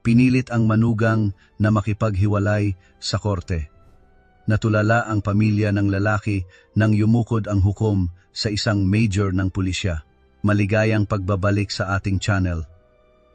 Pinilit ang manugang na makipaghiwalay sa korte. Natulala ang pamilya ng lalaki nang yumukod ang hukom sa isang major ng pulisya. Maligayang pagbabalik sa ating channel.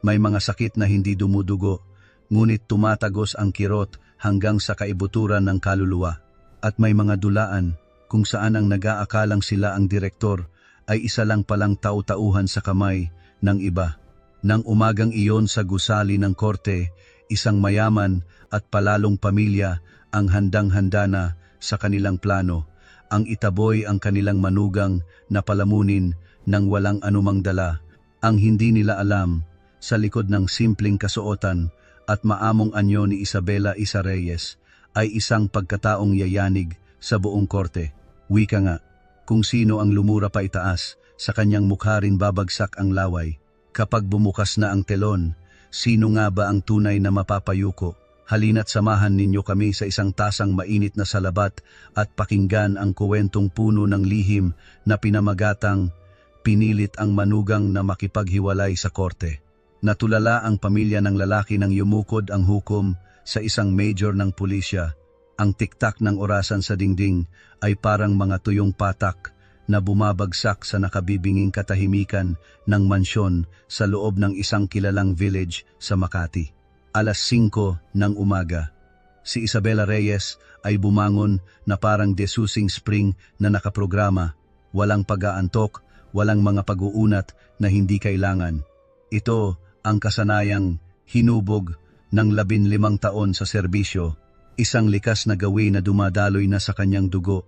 May mga sakit na hindi dumudugo, ngunit tumatagos ang kirot hanggang sa kaibuturan ng kaluluwa. At may mga dulaan kung saan ang nag-aakalang sila ang direktor ay isa lang palang tau-tauhan sa kamay ng iba. Nang umagang iyon sa gusali ng korte, isang mayaman at palalong pamilya ang handang-handa na sa kanilang plano, ang itaboy ang kanilang manugang na palamunin nang walang anumang dala. Ang hindi nila alam, sa likod ng simpleng kasuotan at maamong anyo ni Isabela Isa Reyes ay isang pagkataong yayanig sa buong korte. Wika nga, kung sino ang lumura pa itaas, sa kanyang mukha rin babagsak ang laway. Kapag bumukas na ang telon, sino nga ba ang tunay na mapapayuko? Halina't samahan ninyo kami sa isang tasang mainit na salabat at pakinggan ang kuwentong puno ng lihim na pinamagatang pinilit ang manugang na makipaghiwalay sa korte. Natulala ang pamilya ng lalaki nang yumukod ang hukom sa isang major ng pulisya. Ang tiktak ng orasan sa dingding ay parang mga tuyong patak na bumabagsak sa nakabibinging katahimikan ng mansyon sa loob ng isang kilalang village sa Makati. 5:00 ng umaga. Si Isabela Reyes ay bumangon na parang desusing spring na nakaprograma, walang pag-aantok, walang mga pag-uunat na hindi kailangan. Ito ang kasanayang hinubog ng 15 taon sa serbisyo, isang likas na gawin na dumadaloy na sa kanyang dugo,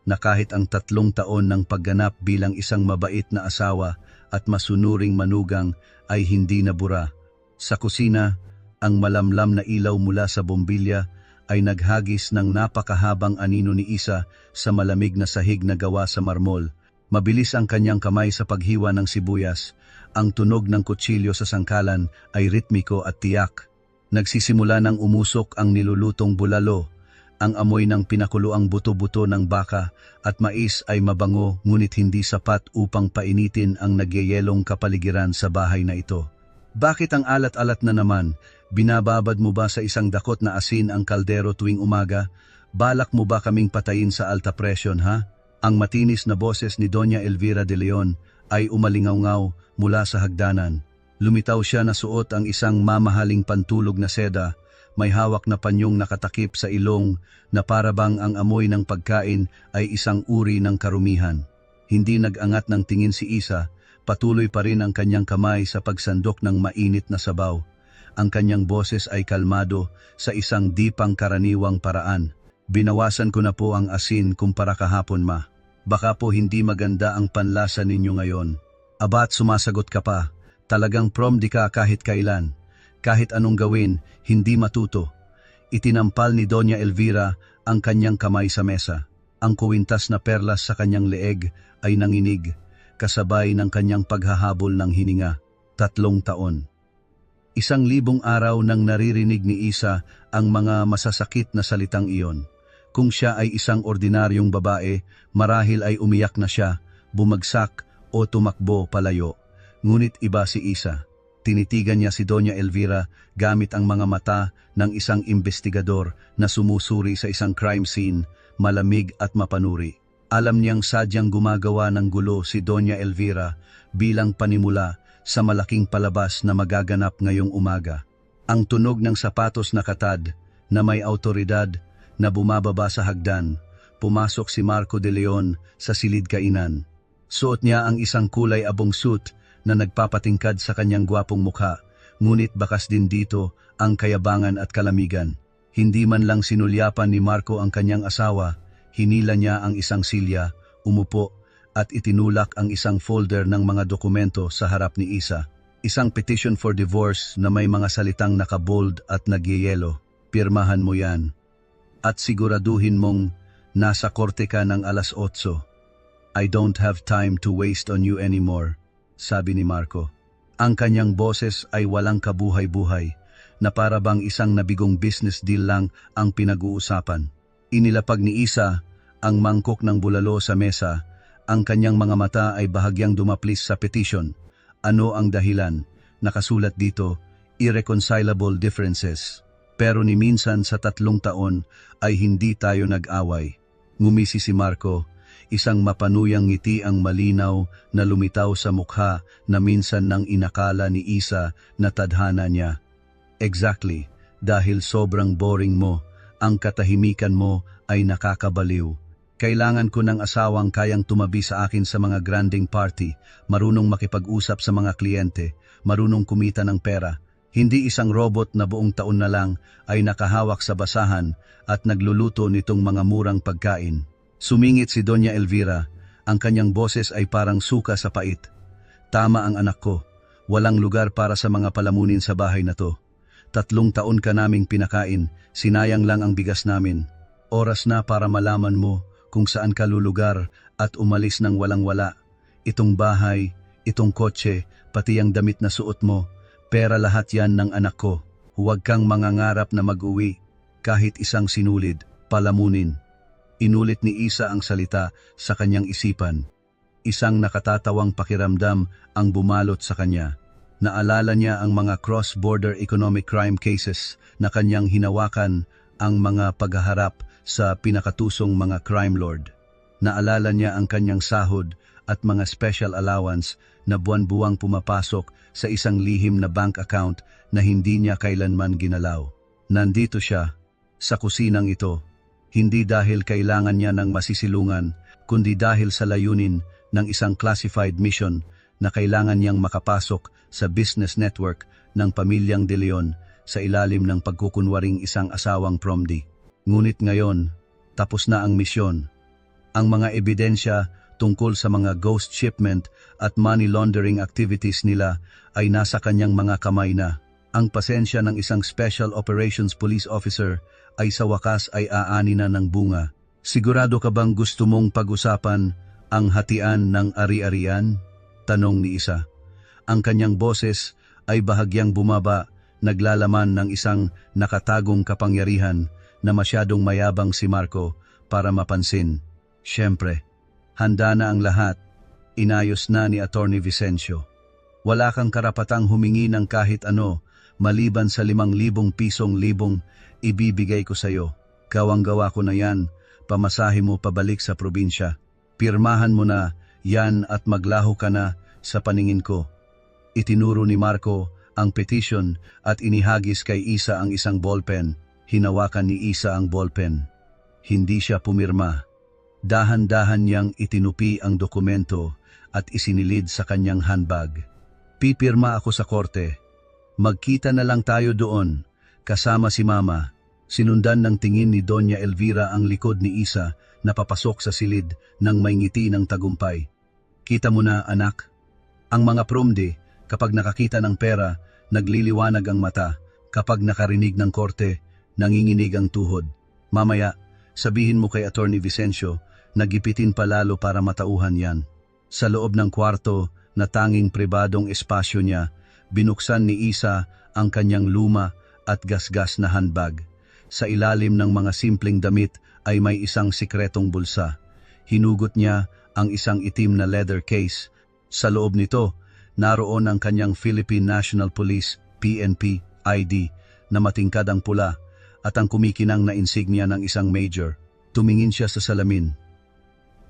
na kahit ang 3 taon ng pagganap bilang isang mabait na asawa at masunuring manugang ay hindi nabura. Sa kusina, ang malamlam na ilaw mula sa bombilya ay naghagis ng napakahabang anino ni Isa sa malamig na sahig na gawa sa marmol. Mabilis ang kanyang kamay sa paghiwa ng sibuyas. Ang tunog ng kutsilyo sa sangkalan ay ritmiko at tiyak. Nagsisimula ng umusok ang nilulutong bulalo. Ang amoy ng pinakuluang buto-buto ng baka at mais ay mabango ngunit hindi sapat upang painitin ang nagyayelong kapaligiran sa bahay na ito. Bakit ang alat-alat na naman? Binababad mo ba sa isang dakot na asin ang kaldero tuwing umaga? Balak mo ba kaming patayin sa alta presyon, ha? Ang matinis na boses ni Doña Elvira de Leon ay umalingaw-ngaw mula sa hagdanan. Lumitaw siya na suot ang isang mamahaling pantulog na seda. May hawak na panyong nakatakip sa ilong na parabang ang amoy ng pagkain ay isang uri ng karumihan. Hindi nag-angat ng tingin si Isa, patuloy pa rin ang kanyang kamay sa pagsandok ng mainit na sabaw. Ang kanyang boses ay kalmado sa isang di pangkaraniwang paraan. Binawasan ko na po ang asin kumpara kahapon, ma. Baka po hindi maganda ang panlasa ninyo ngayon. Abat, sumasagot ka pa. Talagang prom di ka kahit kailan. Kahit anong gawin, hindi matuto. Itinampal ni Doña Elvira ang kanyang kamay sa mesa. Ang kuwintas na perlas sa kanyang leeg ay nanginig, kasabay ng kanyang paghahabol ng hininga. 3 taon. 1,000 araw nang naririnig ni Isa ang mga masasakit na salitang iyon. Kung siya ay isang ordinaryong babae, marahil ay umiyak na siya, bumagsak o tumakbo palayo. Ngunit iba si Isa. Tinitigan niya si Doña Elvira gamit ang mga mata ng isang investigador na sumusuri sa isang crime scene, malamig at mapanuri. Alam niyang sadyang gumagawa ng gulo si Doña Elvira bilang panimula sa malaking palabas na magaganap ngayong umaga. Ang tunog ng sapatos na katad na may autoridad na bumababa sa hagdan, pumasok si Marco de Leon sa silid kainan. Suot niya ang isang kulay abong suit na nagpapatingkad sa kanyang gwapong mukha, ngunit bakas din dito ang kayabangan at kalamigan. Hindi man lang sinulyapan ni Marco ang kanyang asawa, hinila niya ang isang silya, umupo, at itinulak ang isang folder ng mga dokumento sa harap ni Isa. Isang petition for divorce na may mga salitang nakabold at nagyayelo. Pirmahan mo yan. At siguraduhin mong nasa korte ka ng 8:00. I don't have time to waste on you anymore, sabi ni Marco. Ang kanyang boses ay walang kabuhay-buhay, na para bang isang nabigong business deal lang ang pinag-uusapan. Inilapag ni Isa ang mangkok ng bulalo sa mesa. Ang kanyang mga mata ay bahagyang dumaplis sa petition. Ano ang dahilan? Nakasulat dito, irreconcilable differences. Pero ni minsan sa 3 taon ay hindi tayo nag-away. Ngumisi si Marco, isang mapanuyang ngiti ang malinaw na lumitaw sa mukha na minsan nang inakala ni Isa na tadhana niya. Exactly, dahil sobrang boring mo, ang katahimikan mo ay nakakabaliw. Kailangan ko ng asawang kayang tumabi sa akin sa mga granding party, marunong makipag-usap sa mga kliyente, marunong kumita ng pera. Hindi isang robot na buong taon na lang ay nakahawak sa basahan at nagluluto nitong mga murang pagkain. Sumingit si Doña Elvira, ang kanyang boses ay parang suka sa pait. Tama ang anak ko, walang lugar para sa mga palamunin sa bahay na to. 3 taon ka naming pinakain, sinayang lang ang bigas namin. Oras na para malaman mo kung saan ka lulugar at umalis ng walang-wala. Itong bahay, itong kotse, pati ang damit na suot mo, pera lahat yan ng anak ko. Huwag kang mangangarap na mag-uwi, kahit isang sinulid, palamunin. Inulit ni Isa ang salita sa kanyang isipan. Isang nakatatawang pakiramdam ang bumalot sa kanya. Naalala niya ang mga cross-border economic crime cases na kanyang hinawakan, ang mga paghaharap sa pinakatusong mga crime lord. Naalala niya ang kanyang sahod at mga special allowance na buwan-buwang pumapasok sa isang lihim na bank account na hindi niya kailanman ginalaw. Nandito siya, sa kusinang ito, hindi dahil kailangan niya ng masisilungan, kundi dahil sa layunin ng isang classified mission na kailangan niyang makapasok sa business network ng pamilyang De Leon sa ilalim ng pagkukunwaring isang asawang promdi. Ngunit ngayon, tapos na ang misyon. Ang mga ebidensya tungkol sa mga ghost shipment at money laundering activities nila ay nasa kanyang mga kamay na. Ang pasensya ng isang Special Operations Police Officer ay sa wakas ay aani na ng bunga. Sigurado ka bang gusto mong pag-usapan ang hatian ng ari-arian? Tanong ni Isa. Ang kanyang boses ay bahagyang bumaba, naglalaman ng isang nakatagong kapangyarihan na masyadong mayabang si Marco para mapansin. Siyempre, handa na ang lahat. Inayos na ni Attorney Vicencio. Wala kang karapatang humingi ng kahit ano, maliban sa 5,000 pisong libong ibibigay ko sa'yo. Gawang-gawa ko na yan, pamasahe mo pabalik sa probinsya. Pirmahan mo na yan at maglaho ka na sa paningin ko. Itinuro ni Marco ang petition at inihagis kay Isa ang isang ballpen. Hinawakan ni Isa ang ballpen. Hindi siya pumirma. Dahan-dahan niyang itinupi ang dokumento at isinilid sa kanyang handbag. Pipirma ako sa korte. Magkita na lang tayo doon, kasama si Mama. Sinundan ng tingin ni Doña Elvira ang likod ni Isa na papasok sa silid ng may ngiti ng tagumpay. Kita mo na, anak. Ang mga promdi, kapag nakakita ng pera, nagliliwanag ang mata. Kapag nakarinig ng korte, nanginginig ang tuhod. Mamaya, sabihin mo kay Attorney Vicencio, nagipitin palalo para matauhan yan. Sa loob ng kwarto na tanging pribadong espasyo niya, binuksan ni Isa ang kanyang luma at gasgas na handbag. Sa ilalim ng mga simpleng damit ay may isang sikretong bulsa. Hinugot niya ang isang itim na leather case. Sa loob nito, naroon ang kanyang Philippine National Police PNP ID na matingkad ang pula at ang kumikinang na insignia ng isang major. Tumingin siya sa salamin.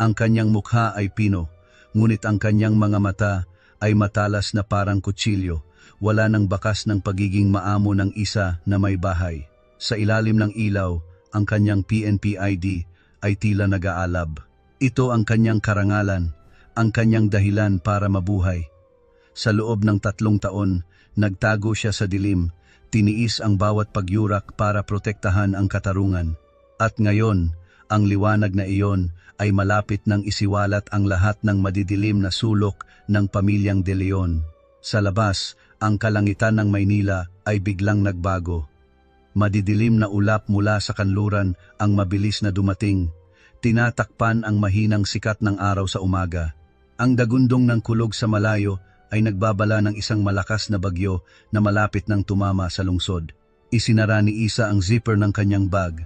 Ang kanyang mukha ay pino, ngunit ang kanyang mga mata ay matalas na parang kutsilyo. Wala nang bakas ng pagiging maamo ng Isa na may bahay. Sa ilalim ng ilaw, ang kanyang PNP ID ay tila nag-aalab. Ito ang kanyang karangalan, ang kanyang dahilan para mabuhay. Sa loob ng 3 taon, nagtago siya sa dilim, tiniis ang bawat pagyurak para protektahan ang katarungan. At ngayon, ang liwanag na iyon ay malapit nang isiwalat ang lahat ng madidilim na sulok ng pamilyang De Leon. Sa labas, ang kalangitan ng Maynila ay biglang nagbago. Madidilim na ulap mula sa kanluran ang mabilis na dumating. Tinatakpan ang mahinang sikat ng araw sa umaga. Ang dagundong ng kulog sa malayo ay nagbabala ng isang malakas na bagyo na malapit nang tumama sa lungsod. Isinara ni Isa ang zipper ng kanyang bag.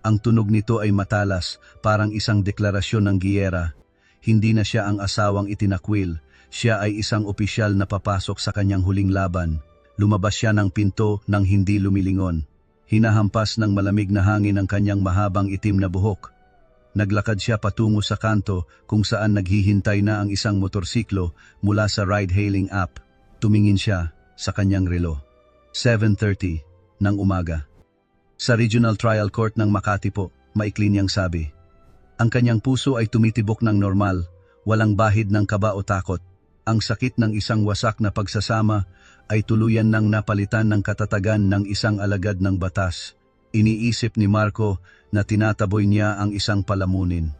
Ang tunog nito ay matalas, parang isang deklarasyon ng giyera. Hindi na siya ang asawang itinakwil, siya ay isang opisyal na papasok sa kanyang huling laban. lumabas siya ng pinto nang hindi lumilingon. Hinahampas ng malamig na hangin ang kanyang mahabang itim na buhok. Naglakad siya patungo sa kanto kung saan naghihintay na ang isang motorsiklo mula sa ride-hailing app. Tumingin siya sa kanyang relo. 7:30 ng umaga. Sa Regional Trial Court ng Makati po, maikli niyang sabi. Ang kanyang puso ay tumitibok ng normal, walang bahid ng kaba o takot. Ang sakit ng isang wasak na pagsasama ay tuluyan nang napalitan ng katatagan ng isang alagad ng batas. Iniisip ni Marco na tinataboy niya ang isang palamunin.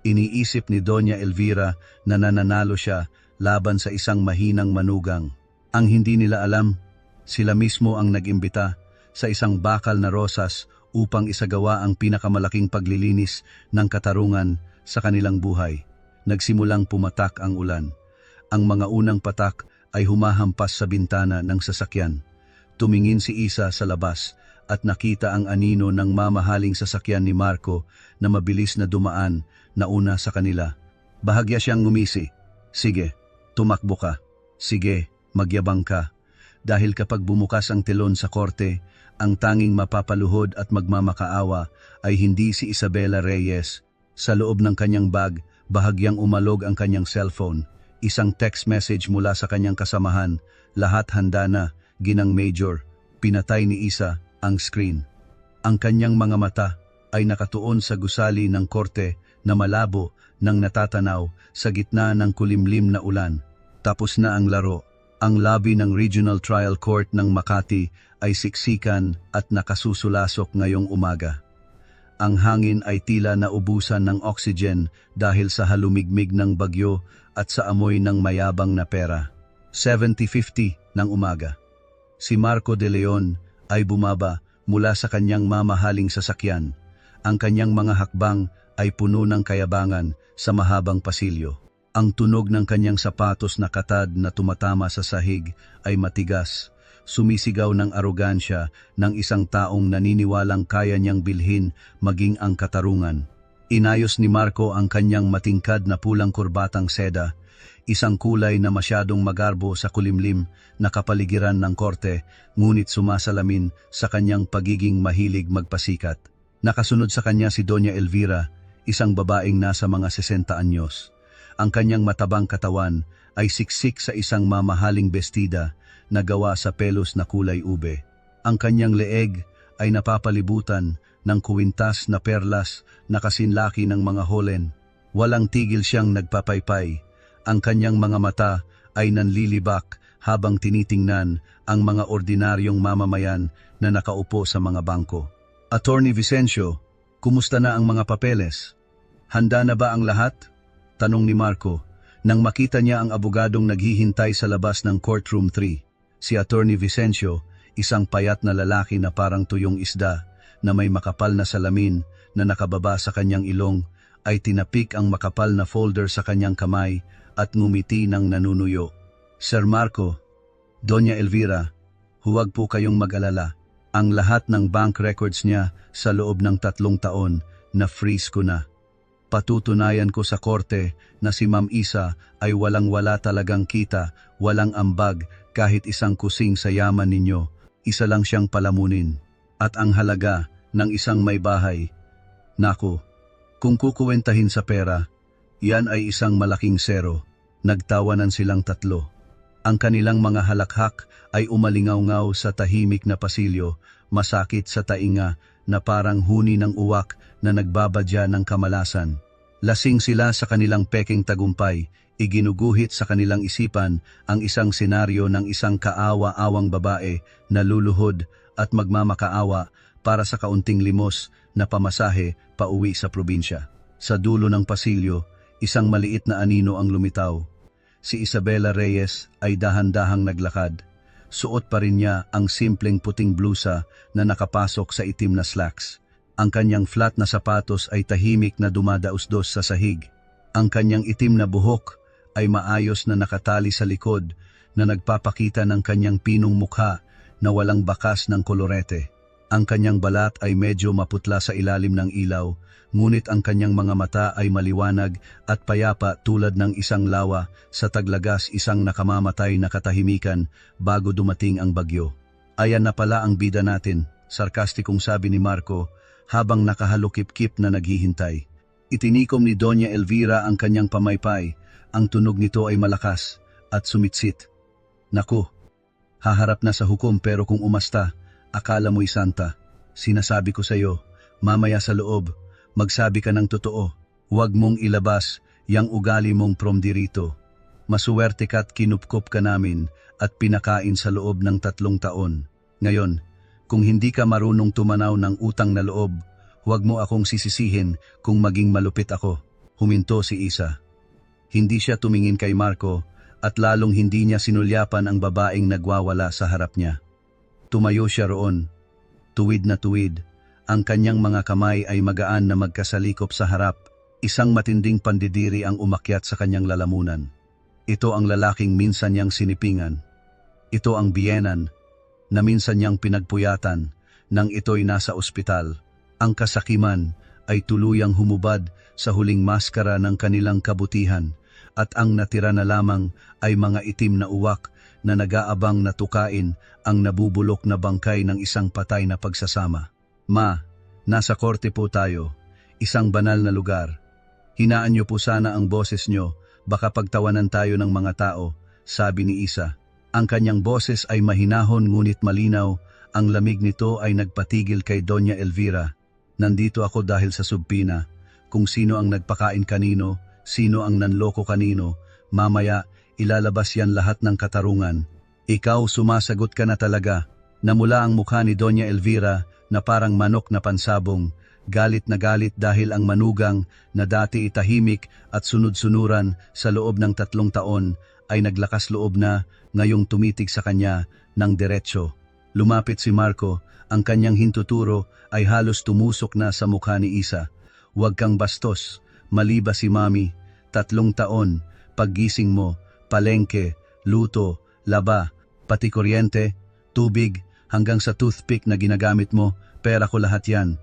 Iniisip ni Doña Elvira na nananalo siya laban sa isang mahinang manugang. Ang hindi nila alam, sila mismo ang nag-imbita sa isang bakal na rosas upang isagawa ang pinakamalaking paglilinis ng katarungan sa kanilang buhay. Nagsimulang pumatak ang ulan. Ang mga unang patak ay humahampas sa bintana ng sasakyan. Tumingin si Isa sa labas at nakita ang anino ng mamahaling sasakyan ni Marco na mabilis na dumaan na una sa kanila. Bahagya siyang ngumisi. Sige, tumakbo ka. Sige, magyabang ka. Dahil kapag bumukas ang telon sa korte, ang tanging mapapaluhod at magmamakaawa ay hindi si Isabela Reyes. Sa loob ng kanyang bag, bahagyang umalog ang kanyang cellphone. Isang text message mula sa kanyang kasamahan. Lahat handa na, ginang Major. Pinatay ni Isa ang screen. Ang kanyang mga mata ay nakatuon sa gusali ng korte na malabo nang natatanaw sa gitna ng kulimlim na ulan. Tapos na ang laro. Ang lobby ng Regional Trial Court ng Makati ay siksikan at nakasusulasok ngayong umaga. Ang hangin ay tila naubusan ng oxygen dahil sa halumigmig ng bagyo at sa amoy ng mayabang na pera. 7:50 ng umaga. Si Marco de Leon ay bumaba mula sa kanyang mamahaling sasakyan. Ang kanyang mga hakbang ay puno ng kayabangan sa mahabang pasilyo. Ang tunog ng kanyang sapatos na katad na tumatama sa sahig ay matigas, sumisigaw ng arogansya ng isang taong naniniwalang kaya niyang bilhin maging ang katarungan. Inayos ni Marco ang kanyang matingkad na pulang kurbatang seda, isang kulay na masyadong magarbo sa kulimlim na kapaligiran ng korte, ngunit sumasalamin sa kanyang pagiging mahilig magpasikat. Nakasunod sa kanya si Doña Elvira, isang babaeng nasa mga 60 anyos. Ang kanyang matabang katawan ay siksik sa isang mamahaling bestida na gawa sa pelos na kulay ube. Ang kanyang leeg ay napapalibutan ng kuwintas na perlas na kasinlaki ng mga holen. Walang tigil siyang nagpapaypay. Ang kanyang mga mata ay nanlilibak habang tinitingnan ang mga ordinaryong mamamayan na nakaupo sa mga bangko. Attorney Vicencio, kumusta na ang mga papeles? Handa na ba ang lahat? Tanong ni Marco, nang makita niya ang abogadong naghihintay sa labas ng courtroom 3. Si Attorney Vicencio, isang payat na lalaki na parang tuyong isda, na may makapal na salamin na nakababa sa kanyang ilong, ay tinapik ang makapal na folder sa kanyang kamay at ngumiti ng nanunuyo. Sir Marco, Doña Elvira, huwag po kayong mag-alala. Ang lahat ng bank records niya sa loob ng 3 taon na freeze ko na. Patutunayan ko sa korte na si Ma'am Isa ay walang-wala talagang kita, walang ambag kahit isang kusing sa yaman ninyo. Isa lang siyang palamunin. At ang halaga ng isang may bahay. Naku, kung kukuwentahin sa pera, yan ay isang malaking zero. Nagtawanan silang tatlo. Ang kanilang mga halakhak ay umalingaw-ngaw sa tahimik na pasilyo, masakit sa tainga na parang huni ng uwak na nagbabadya ng kamalasan. Lasing sila sa kanilang peking tagumpay, iginuguhit sa kanilang isipan ang isang senaryo ng isang kaawa-awang babae na luluhod at magmamakaawa para sa kaunting limos na pamasahe pauwi sa probinsya. Sa dulo ng pasilyo, isang maliit na anino ang lumitaw. Si Isabela Reyes ay dahan-dahang naglakad. Suot pa rin niya ang simpleng puting blusa na nakapasok sa itim na slacks. Ang kanyang flat na sapatos ay tahimik na dumadausdos sa sahig. Ang kanyang itim na buhok ay maayos na nakatali sa likod na nagpapakita ng kanyang pinong mukha na walang bakas ng kolorete. Ang kanyang balat ay medyo maputla sa ilalim ng ilaw, ngunit ang kanyang mga mata ay maliwanag at payapa tulad ng isang lawa sa taglagas, isang nakamamatay na katahimikan bago dumating ang bagyo. Ayan na pala ang bida natin, sarkastikong sabi ni Marco habang nakahalukip-kip na naghihintay. Itinikom ni Doña Elvira ang kanyang pamaypay, ang tunog nito ay malakas at sumitsit. Naku, haharap na sa hukom pero kung umasta, akala mo'y santa. Sinasabi ko sa'yo, mamaya sa loob, magsabi ka ng totoo. Huwag mong ilabas yang ugali mong from dirito. Masuwerte ka't kinupkop ka namin at pinakain sa loob ng 3 taon. Ngayon, kung hindi ka marunong tumanaw ng utang na loob, huwag mo akong sisisihin kung maging malupit ako. Huminto si Isa. Hindi siya tumingin kay Marco at lalong hindi niya sinulyapan ang babaeng nagwawala sa harap niya. Tumayo siya roon, tuwid na tuwid. Ang kanyang mga kamay ay magaan na magkasalikop sa harap. Isang matinding pandidiri ang umakyat sa kanyang lalamunan. Ito ang lalaking minsan niyang sinipingan. Ito ang biyenan na minsan niyang pinagpuyatan nang ito'y nasa ospital. Ang kasakiman ay tuluyang humubad sa huling maskara ng kanilang kabutihan at ang natira na lamang ay mga itim na uwak na nag-aabang na tukain ang nabubulok na bangkay ng isang patay na pagsasama. Ma, nasa korte po tayo, isang banal na lugar. Hinaan niyo po sana ang boses niyo, baka pagtawanan tayo ng mga tao, sabi ni Isa. Ang kanyang boses ay mahinahon ngunit malinaw, ang lamig nito ay nagpatigil kay Doña Elvira. Nandito ako dahil sa subpina, kung sino ang nagpakain kanino, sino ang nanloko kanino, mamaya ilalabas yan lahat ng katarungan. Ikaw sumasagot ka na talaga. Namula ang mukha ni Doña Elvira na parang manok na pansabong, galit na galit dahil ang manugang na dati itahimik at sunod-sunuran sa loob ng 3 taon ay naglakas loob na ngayong tumitig sa kanya ng diretsyo. Lumapit si Marco, ang kanyang hintuturo ay halos tumusok na sa mukha ni Isa. Huwag kang bastos, mali ba si Mami? 3 taon, paggising mo, palengke, luto, laba, pati kuryente, tubig, hanggang sa toothpick na ginagamit mo, pera ko lahat yan.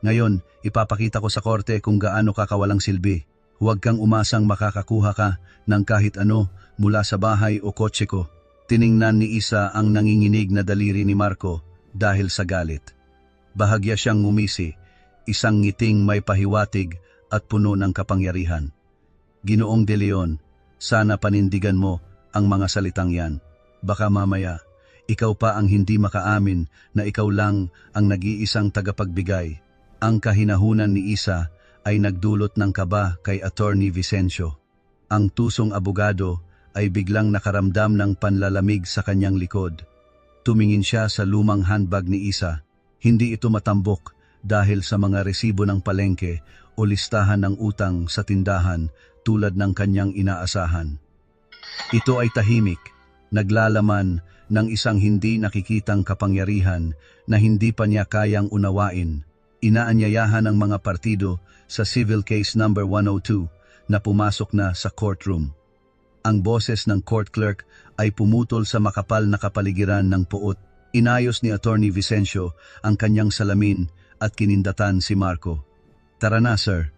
Ngayon, ipapakita ko sa korte kung gaano ka kawalang silbi. Huwag kang umasang makakakuha ka ng kahit ano mula sa bahay o kotse ko. Tiningnan ni Isa ang nanginginig na daliri ni Marco dahil sa galit. Bahagya siyang ngumisi, isang ngiting may pahiwatig at puno ng kapangyarihan. Ginoong De Leon, sana panindigan mo ang mga salitang yan. Baka mamaya, ikaw pa ang hindi makaamin na ikaw lang ang nag-iisang tagapagbigay. Ang kahinahunan ni Isa ay nagdulot ng kaba kay Attorney Vicencio. Ang tusong abogado ay biglang nakaramdam ng panlalamig sa kanyang likod. Tumingin siya sa lumang handbag ni Isa. Hindi ito matambok dahil sa mga resibo ng palengke o listahan ng utang sa tindahan tulad ng kanyang inaasahan. Ito ay tahimik, naglalaman ng isang hindi nakikitang kapangyarihan na hindi pa niya kayang unawain. Inaanyayahan ang mga partido sa Civil Case number 102 na pumasok na sa courtroom. Ang boses ng court clerk ay pumutol sa makapal na kapaligiran ng puot. Inayos ni Attorney Vicencio ang kanyang salamin at kinindatan si Marco. Tara na, sir.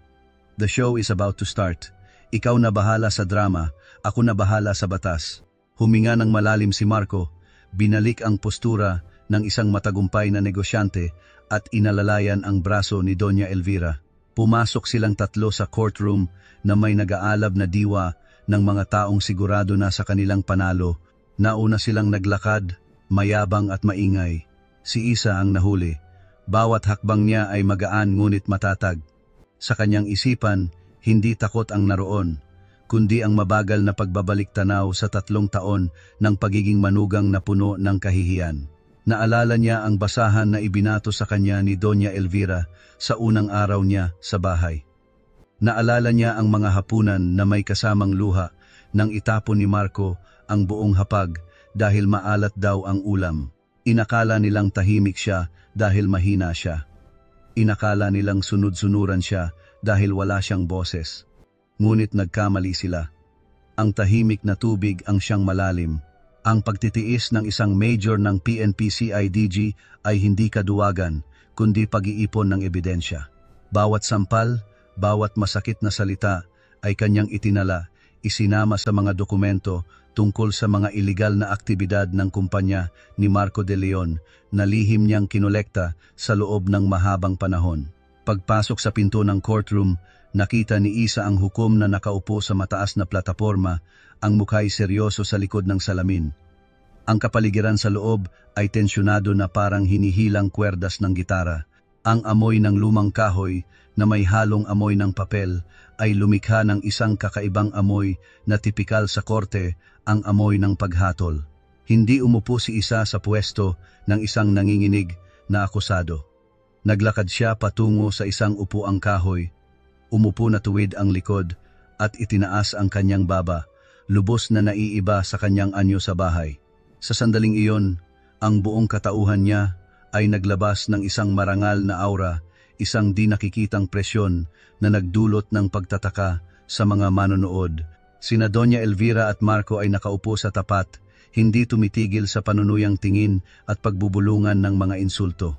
The show is about to start. Ikaw na bahala sa drama, ako na bahala sa batas. Huminga ng malalim si Marco, binalik ang postura ng isang matagumpay na negosyante at inalalayan ang braso ni Doña Elvira. Pumasok silang 3 sa courtroom na may nag-aalab na diwa ng mga taong sigurado na sa kanilang panalo. Nauna silang naglakad, mayabang at maingay. Si Isa ang nahuli. Bawat hakbang niya ay magaan ngunit matatag. Sa kanyang isipan, hindi takot ang naroon, kundi ang mabagal na pagbabalik tanaw sa 3 taon ng pagiging manugang na puno ng kahihiyan. Naalala niya ang basahan na ibinato sa kanya ni Doña Elvira sa unang araw niya sa bahay. Naalala niya ang mga hapunan na may kasamang luha nang itapon ni Marco ang buong hapag dahil maalat daw ang ulam. Inakala nilang tahimik siya dahil mahina siya. Inakala nilang sunod-sunuran siya dahil wala siyang boses. Ngunit nagkamali sila. Ang tahimik na tubig ang siyang malalim. Ang pagtitiis ng isang major ng PNP-CIDG ay hindi kaduwagan, kundi pag-iipon ng ebidensya. Bawat sampal, bawat masakit na salita ay kanyang itinala, isinama sa mga dokumento tungkol sa mga iligal na aktibidad ng kumpanya ni Marco de Leon na lihim niyang kinolekta sa loob ng mahabang panahon. Pagpasok sa pinto ng courtroom, nakita ni Isa ang hukom na nakaupo sa mataas na plataporma, ang mukha'y seryoso sa likod ng salamin. Ang kapaligiran sa loob ay tensyonado na parang hinihilang kwerdas ng gitara. Ang amoy ng lumang kahoy na may halong amoy ng papel ay lumikha ng isang kakaibang amoy na tipikal sa korte, ang amoy ng paghatol. Hindi umupo si Isa sa pwesto ng isang nanginginig na akusado. Naglakad siya patungo sa isang upuang kahoy. Umupo na tuwid ang likod at itinaas ang kanyang baba, lubos na naiiba sa kanyang anyo sa bahay. Sa sandaling iyon, ang buong katauhan niya ay naglabas ng isang marangal na aura, isang di nakikitang presyon na nagdulot ng pagtataka sa mga manonood. Sina Doña Elvira at Marco ay nakaupo sa tapat, hindi tumitigil sa panunuyang tingin at pagbubulungan ng mga insulto.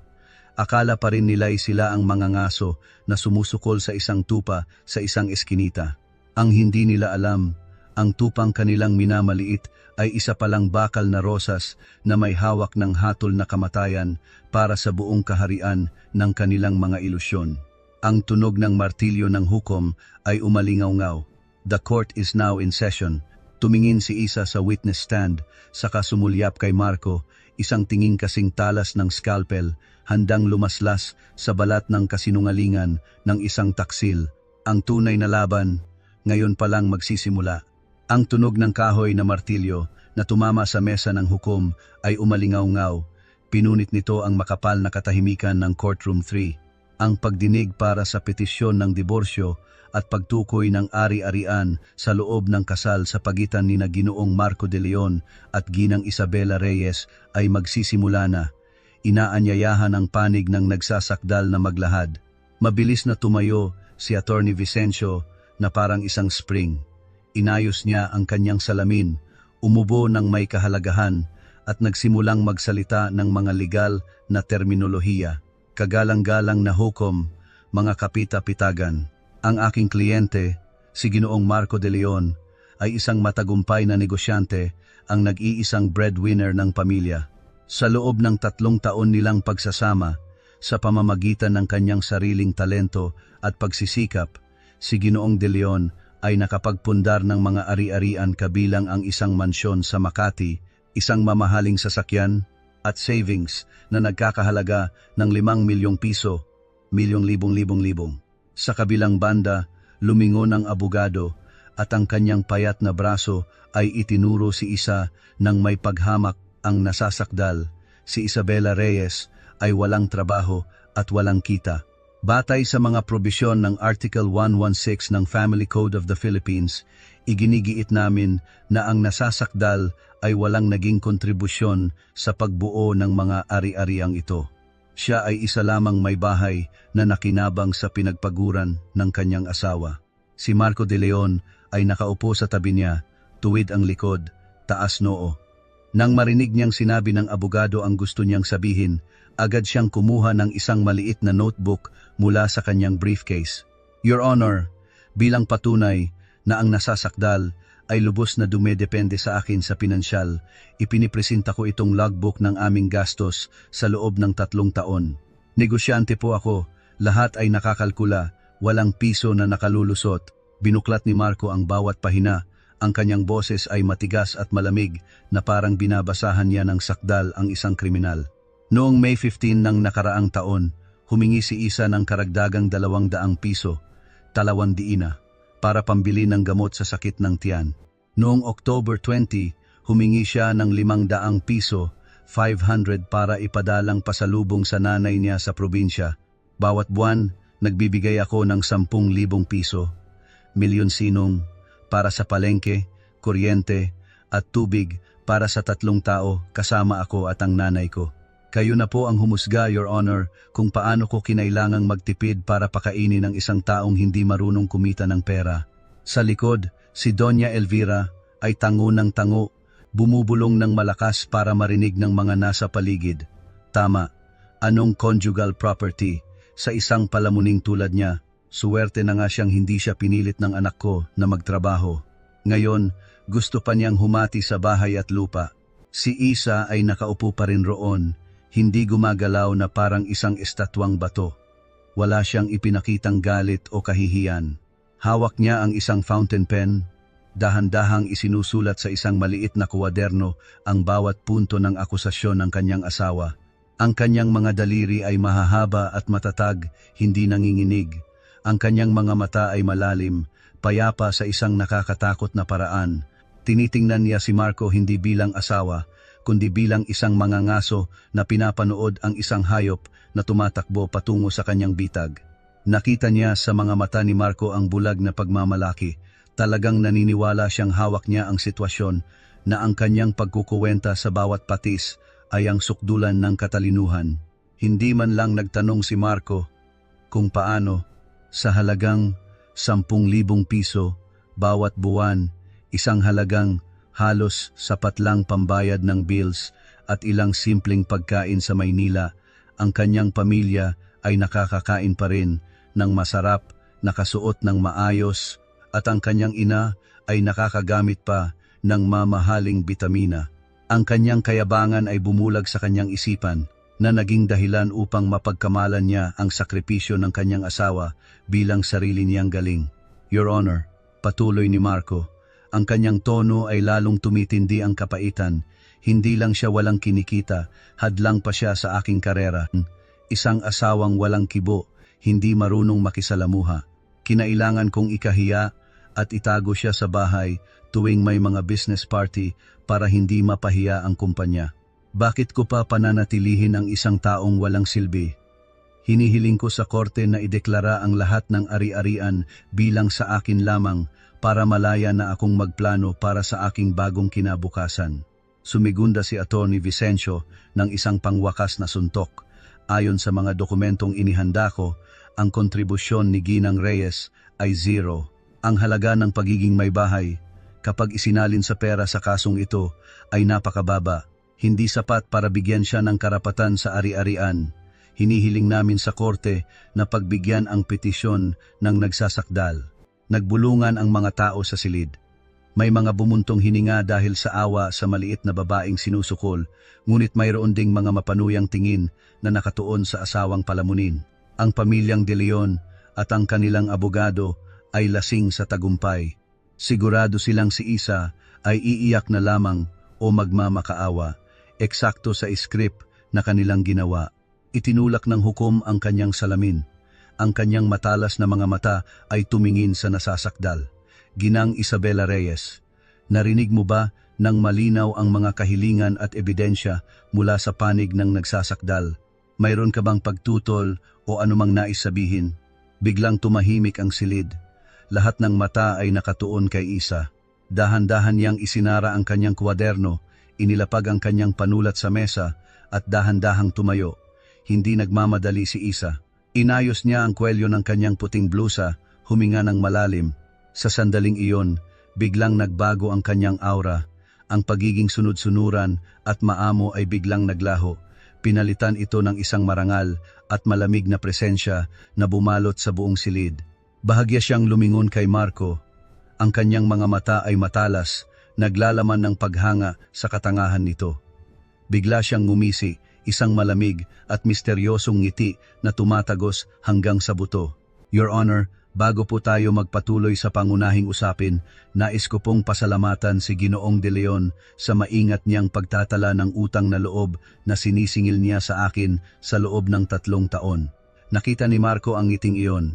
Akala pa rin nila'y sila ang mga ngaso na sumusukol sa isang tupa sa isang eskinita. Ang hindi nila alam, ang tupang kanilang minamaliit ay isa palang bakal na rosas na may hawak ng hatol na kamatayan para sa buong kaharian ng kanilang mga ilusyon. Ang tunog ng martilyo ng hukom ay umalingaw-ngaw. The court is now in session. Tumingin si Isa sa witness stand, saka sumulyap kay Marco, isang tingin kasing talas ng scalpel, handang lumaslas sa balat ng kasinungalingan ng isang taksil. Ang tunay na laban, ngayon pa lang magsisimula. Ang tunog ng kahoy na martilyo na tumama sa mesa ng hukom ay umalingaw-ngaw. Pinunit nito ang makapal na katahimikan ng Courtroom 3. Ang pagdinig para sa petisyon ng diborsyo at pagtukoy ng ari-arian sa loob ng kasal sa pagitan ni Ginoong Marco de Leon at Ginang Isabela Reyes ay magsisimula na. Inaanyayahan ang panig ng nagsasakdal na maglahad. Mabilis na tumayo si Attorney Vicencio na parang isang spring. Inayos niya ang kanyang salamin, umubo ng may kahalagahan at nagsimulang magsalita ng mga legal na terminolohiya. Kagalang-galang na hukom, mga kapita-pitagan. Ang aking kliyente, si Ginoong Marco de Leon, ay isang matagumpay na negosyante, ang nag-iisang breadwinner ng pamilya. Sa loob ng 3 taon nilang pagsasama, sa pamamagitan ng kanyang sariling talento at pagsisikap, si Ginoong de Leon ay nakapagpundar ng mga ari-arian kabilang ang isang mansyon sa Makati, isang mamahaling sasakyan, at savings na nagkakahalaga ng 5 milyong piso, libong-libong. Sa kabilang banda, lumingon ang abogado at ang kanyang payat na braso ay itinuro si Isa ng may paghamak ang nasasakdal. Si Isabela Reyes ay walang trabaho at walang kita. Batay sa mga probisyon ng Article 116 ng Family Code of the Philippines, iginigiit namin na ang nasasakdal ay walang naging kontribusyon sa pagbuo ng mga ari-ariang ito. Siya ay isa lamang may bahay na nakinabang sa pinagpaguran ng kanyang asawa. Si Marco de Leon ay nakaupo sa tabi niya, tuwid ang likod, taas noo. Nang marinig niyang sinabi ng abogado ang gusto niyang sabihin, agad siyang kumuha ng isang maliit na notebook mula sa kanyang briefcase. Your Honor, bilang patunay na ang nasasakdal ay lubos na dumedepende sa akin sa pinansyal, ipinipresenta ko itong logbook ng aming gastos sa loob ng 3 taon. Negosyante po ako, lahat ay nakakalkula, walang piso na nakalulusot. Binuklat ni Marco ang bawat pahina. Ang kanyang boses ay matigas at malamig na parang binabasahan niya ng sakdal ang isang kriminal. Noong May 15 ng nakaraang taon, humingi si Isa ng karagdagang 200 piso, talawang diina, para pambili ng gamot sa sakit ng tiyan. Noong October 20, humingi siya ng 500 piso, 500 para ipadalang pasalubong sa nanay niya sa probinsya. Bawat buwan, nagbibigay ako ng 10,000 piso. Milyon sinong, para sa palengke, kuryente, at tubig para sa 3 tao kasama ako at ang nanay ko. Kayo na po ang humusga, Your Honor, kung paano ko kinailangang magtipid para pakainin ng isang taong hindi marunong kumita ng pera. Sa likod, si Doña Elvira ay tango ng tango, bumubulong ng malakas para marinig ng mga nasa paligid. Tama, anong conjugal property? Sa isang palamuning tulad niya, suwerte na nga siyang hindi siya pinilit ng anak ko na magtrabaho. Ngayon, gusto pa niyang humati sa bahay at lupa. Si Isa ay nakaupo pa rin roon, hindi gumagalaw na parang isang estatwang bato. Wala siyang ipinakitang galit o kahihiyan. Hawak niya ang isang fountain pen, dahan-dahang isinusulat sa isang maliit na kuwaderno ang bawat punto ng akusasyon ng kanyang asawa. Ang kanyang mga daliri ay mahahaba at matatag, hindi nanginginig. Ang kanyang mga mata ay malalim, payapa sa isang nakakatakot na paraan. Tinitingnan niya si Marco hindi bilang asawa, kundi bilang isang mangangaso na pinapanood ang isang hayop na tumatakbo patungo sa kanyang bitag. Nakita niya sa mga mata ni Marco ang bulag na pagmamalaki. Talagang naniniwala siyang hawak niya ang sitwasyon, na ang kanyang pagkukuwenta sa bawat patis ay ang sukdulan ng katalinuhan. Hindi man lang nagtanong si Marco kung paano, sa halagang 10,000 piso bawat buwan, isang halagang halos sapat lang pambayad ng bills at ilang simpleng pagkain sa Maynila, ang kanyang pamilya ay nakakakain pa rin ng masarap, nakasuot ng maayos, at ang kanyang ina ay nakakagamit pa ng mamahaling bitamina. Ang kanyang kayabangan ay bumulag sa kanyang isipan na naging dahilan upang mapagkamalan niya ang sakripisyo ng kanyang asawa bilang sarili niyang galing. Your Honor, patuloy ni Marco, ang kanyang tono ay lalong tumitindi ang kapaitan. Hindi lang siya walang kinikita, hadlang pa siya sa aking karera. Isang asawang walang kibo, hindi marunong makisalamuha. Kinailangan kong ikahiya at itago siya sa bahay tuwing may mga business party para hindi mapahiya ang kumpanya. Bakit ko pa pananatilihin ang isang taong walang silbi? Hinihiling ko sa korte na ideklara ang lahat ng ari-arian bilang sa akin lamang para malaya na akong magplano para sa aking bagong kinabukasan. Sumigunda si Atty. Vicencio ng isang pangwakas na suntok. Ayon sa mga dokumentong inihanda ko, ang kontribusyon ni Ginang Reyes ay 0. Ang halaga ng pagiging may bahay, kapag isinalin sa pera sa kasong ito, ay napakababa. Hindi sapat para bigyan siya ng karapatan sa ari-arian. Hinihiling namin sa korte na pagbigyan ang petisyon ng nagsasakdal. Nagbulungan ang mga tao sa silid. May mga bumuntong hininga dahil sa awa sa maliit na babaeng sinusukol, ngunit mayroon ding mga mapanuyang tingin na nakatuon sa asawang palamunin. Ang pamilyang De Leon at ang kanilang abogado ay lasing sa tagumpay. Sigurado silang si Isa ay iiyak na lamang o magmamakaawa, eksakto sa script na kanilang ginawa. Itinulak ng hukom ang kanyang salamin. Ang kanyang matalas na mga mata ay tumingin sa nasasakdal. Ginang Isabela Reyes, narinig mo ba nang malinaw ang mga kahilingan at ebidensya mula sa panig ng nagsasakdal? Mayroon ka bang pagtutol o anumang nais sabihin? Biglang tumahimik ang silid. Lahat ng mata ay nakatuon kay Isa. Dahan-dahan niyang isinara ang kanyang kwaderno, inilapag ang kanyang panulat sa mesa at dahan-dahang tumayo. Hindi nagmamadali si Isa. Inayos niya ang kwelyo ng kanyang puting blusa, huminga ng malalim. Sa sandaling iyon, biglang nagbago ang kanyang aura. Ang pagiging sunod-sunuran at maamo ay biglang naglaho. Pinalitan ito ng isang marangal at malamig na presensya na bumalot sa buong silid. Bahagya siyang lumingon kay Marco. Ang kanyang mga mata ay matalas, naglalaman ng paghanga sa katangahan nito. Bigla siyang ngumisi, isang malamig at misteryosong ngiti na tumatagos hanggang sa buto. Your Honor, bago po tayo magpatuloy sa pangunahing usapin, nais ko pong pasalamatan si Ginoong De Leon sa maingat niyang pagtatala ng utang na loob na sinisingil niya sa akin sa loob ng 3 taon. Nakita ni Marco ang ngiting iyon.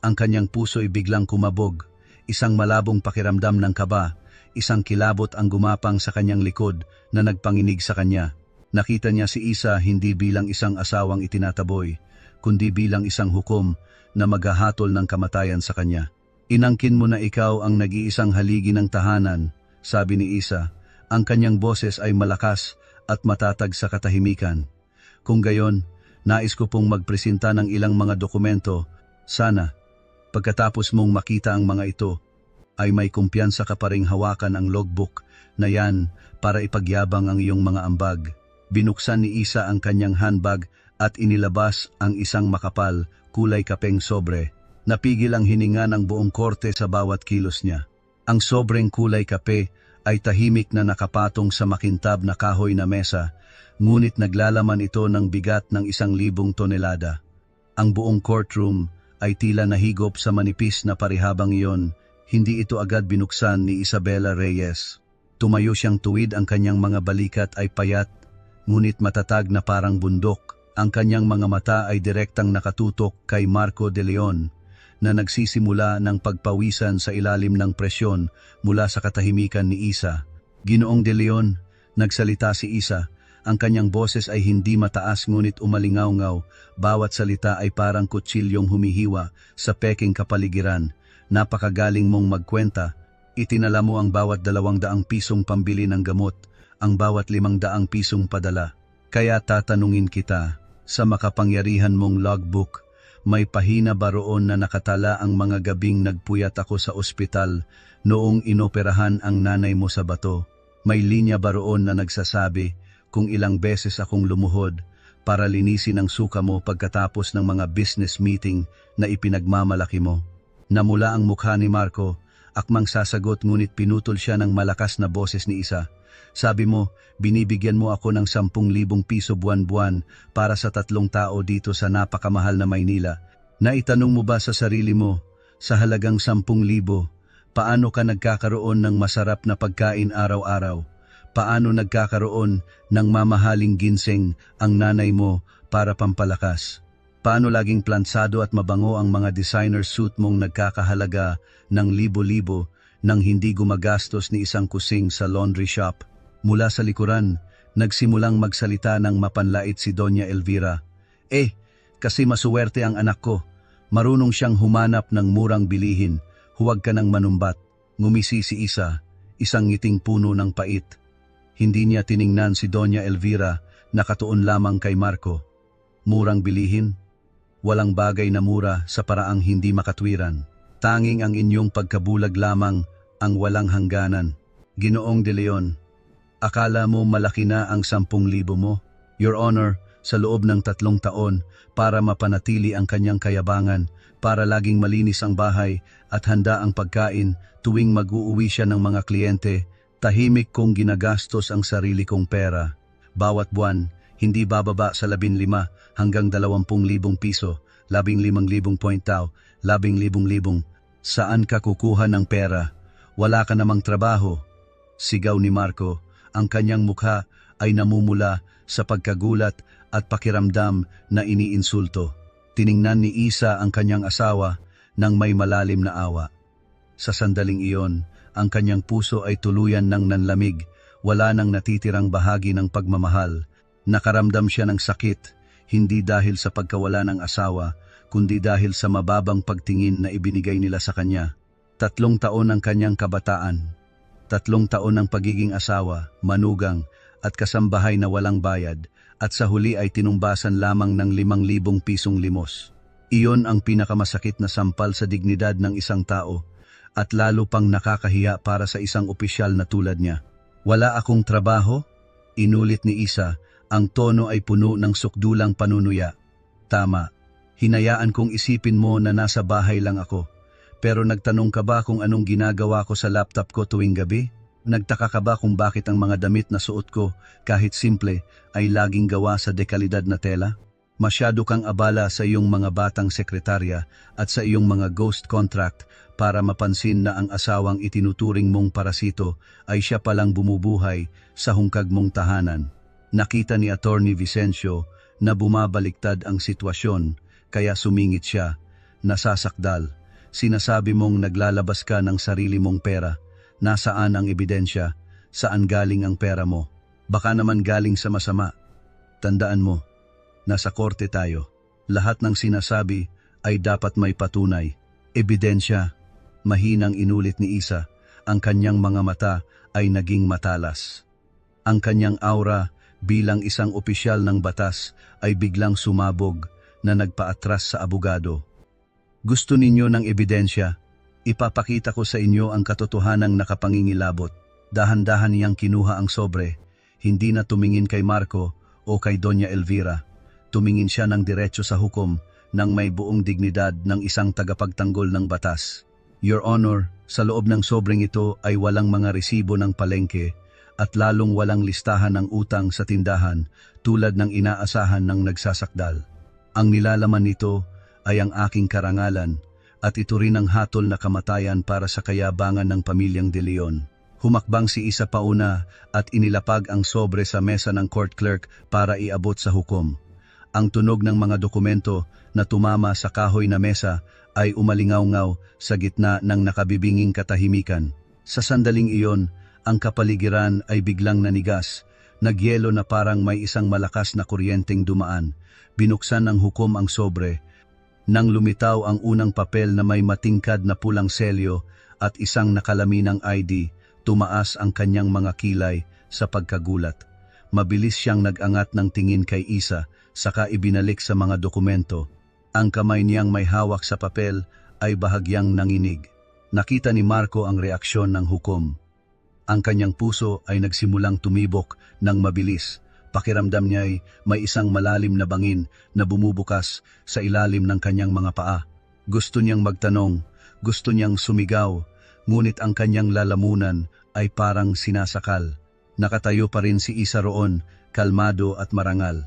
Ang kanyang puso ay biglang kumabog, isang malabong pakiramdam ng kaba, isang kilabot ang gumapang sa kanyang likod na nagpanginig sa kanya. Nakita niya si Isa hindi bilang isang asawang itinataboy, kundi bilang isang hukom na maghahatol ng kamatayan sa kanya. Inangkin mo na ikaw ang nag-iisang haligi ng tahanan, sabi ni Isa. Ang kanyang boses ay malakas at matatag sa katahimikan. Kung gayon, nais ko pong magpresenta ng ilang mga dokumento. Sana, pagkatapos mong makita ang mga ito, ay may kumpiyansa ka pa ring hawakan ang logbook na yan para ipagyabang ang iyong mga ambag. Binuksan ni Isa ang kanyang handbag at inilabas ang isang makapal, kulay kapeng sobre. Napigil ang hininga ng buong korte sa bawat kilos niya. Ang sobreng kulay kape ay tahimik na nakapatong sa makintab na kahoy na mesa, ngunit naglalaman ito ng bigat ng 1,000 tonelada. Ang buong courtroom ay tila nahigop sa manipis na parihabang iyon. Hindi ito agad binuksan ni Isabela Reyes. Tumayo siyang tuwid, ang kanyang mga balikat ay payat, ngunit matatag na parang bundok. Ang kanyang mga mata ay direktang nakatutok kay Marco de Leon, na nagsisimula ng pagpawisan sa ilalim ng presyon mula sa katahimikan ni Isa. Ginoong de Leon, nagsalita si Isa. Ang kanyang boses ay hindi mataas ngunit umalingaw-ngaw. Bawat salita ay parang kutsilyong humihiwa sa peking kapaligiran. Napakagaling mong magkwenta. Itinala mo ang bawat 200 pisong pambili ng gamot, ang bawat 500 pisong padala. Kaya tatanungin kita, sa makapangyarihan mong logbook, may pahina ba roon na nakatala ang mga gabing nagpuyat ako sa ospital noong inoperahan ang nanay mo sa bato? May linya ba roon na nagsasabi kung ilang beses akong lumuhod para linisin ang suka mo pagkatapos ng mga business meeting na ipinagmamalaki mo? Namula ang mukha ni Marco, akmang sasagot, ngunit pinutol siya ng malakas na boses ni Isa. Sabi mo, binibigyan mo ako ng 10,000 piso buwan-buwan para sa 3 tao dito sa napakamahal na Maynila. Naitanong mo ba sa sarili mo, sa halagang 10,000, paano ka nagkakaroon ng masarap na pagkain araw-araw? Paano nagkakaroon ng mamahaling ginseng ang nanay mo para pampalakas? Paano laging plansado at mabango ang mga designer suit mong nagkakahalaga ng libo-libo nang hindi gumagastos ni isang kusing sa laundry shop? Mula sa likuran, nagsimulang magsalita ng mapanlait si Doña Elvira. Kasi masuwerte ang anak ko. Marunong siyang humanap ng murang bilihin. Huwag ka nang manumbat. Ngumisi si Isa, isang ngiting puno ng pait. Hindi niya tiningnan si Doña Elvira, nakatuon lamang kay Marco. Murang bilihin? Walang bagay na mura sa paraang hindi makatwiran. Tanging ang inyong pagkabulag lamang ang walang hangganan. Ginoong de Leon, akala mo malaki na ang 10,000 mo? Your Honor, sa loob ng 3 taon, para mapanatili ang kanyang kayabangan, para laging malinis ang bahay at handa ang pagkain tuwing mag-uuwi siya ng mga kliyente, tahimik kong ginagastos ang sarili kong pera. Bawat buwan, hindi bababa sa 15 hanggang 20,000 piso, 15,000 pointaw, 10,000. Saan ka kukuha ng pera? Wala ka namang trabaho. Sigaw ni Marco. Ang kanyang mukha ay namumula sa pagkagulat at pakiramdam na iniinsulto. Tiningnan ni Isa ang kanyang asawa nang may malalim na awa. Sa sandaling iyon, ang kanyang puso ay tuluyan ng nanlamig. Wala nang natitirang bahagi ng pagmamahal. Nakaramdam siya ng sakit, hindi dahil sa pagkawala ng asawa, kundi dahil sa mababang pagtingin na ibinigay nila sa kanya. 3 taon ang kanyang kabataan. 3 taon ng pagiging asawa, manugang, at kasambahay na walang bayad, at sa huli ay tinumbasan lamang ng 5,000 pisong limos. Iyon ang pinakamasakit na sampal sa dignidad ng isang tao, at lalo pang nakakahiya para sa isang opisyal na tulad niya. Wala akong trabaho? Inulit ni Isa, ang tono ay puno ng sukdulang panunuya. Tama, hinayaan kong isipin mo na nasa bahay lang ako. Pero nagtanong ka ba kung anong ginagawa ko sa laptop ko tuwing gabi? Nagtaka ka ba kung bakit ang mga damit na suot ko, kahit simple, ay laging gawa sa dekalidad na tela? Masyado kang abala sa iyong mga batang sekretarya at sa iyong mga ghost contract para mapansin na ang asawang itinuturing mong parasito ay siya palang bumubuhay sa hungkag mong tahanan. Nakita ni Attorney Vicencio na bumabaliktad ang sitwasyon, kaya sumingit siya, nasasakdal. Sinasabi mong naglalabas ka ng sarili mong pera. Nasaan ang ebidensya? Saan galing ang pera mo? Baka naman galing sa masama. Tandaan mo, nasa korte tayo. Lahat ng sinasabi ay dapat may patunay. Ebidensya. Mahinang inulit ni Isa. Ang kanyang mga mata ay naging matalas. Ang kanyang aura bilang isang opisyal ng batas ay biglang sumabog na nagpaatras sa abogado. Gusto ninyo ng ebidensya? Ipapakita ko sa inyo ang katotohanang nakapangingilabot. Dahan-dahan niyang kinuha ang sobre. Hindi na tumingin kay Marco o kay Doña Elvira. Tumingin siya ng diretso sa hukom nang may buong dignidad ng isang tagapagtanggol ng batas. Your Honor, sa loob ng sobreng ito ay walang mga resibo ng palengke at lalong walang listahan ng utang sa tindahan tulad ng inaasahan ng nagsasakdal. Ang nilalaman nito ay ang aking karangalan at ito rin ang hatol na kamatayan para sa kayabangan ng pamilyang De Leon. Humakbang si Isa pauna at inilapag ang sobre sa mesa ng court clerk para iabot sa hukom. Ang tunog ng mga dokumento na tumama sa kahoy na mesa ay umalingaw-ngaw sa gitna ng nakabibinging katahimikan. Sa sandaling iyon, ang kapaligiran ay biglang nanigas, nagyelo na parang may isang malakas na kuryenteng dumaan. Binuksan ng hukom ang sobre. Nang lumitaw ang unang papel na may matingkad na pulang selyo at isang nakalaminang ID, tumaas ang kanyang mga kilay sa pagkagulat. Mabilis siyang nag-angat ng tingin kay Isa, saka ibinalik sa mga dokumento. Ang kamay niyang may hawak sa papel ay bahagyang nanginig. Nakita ni Marco ang reaksyon ng hukom. Ang kanyang puso ay nagsimulang tumibok ng mabilis. Pakiramdam niya ay may isang malalim na bangin na bumubukas sa ilalim ng kanyang mga paa. Gusto niyang magtanong, gusto niyang sumigaw, ngunit ang kanyang lalamunan ay parang sinasakal. Nakatayo pa rin si Isa roon, kalmado at marangal.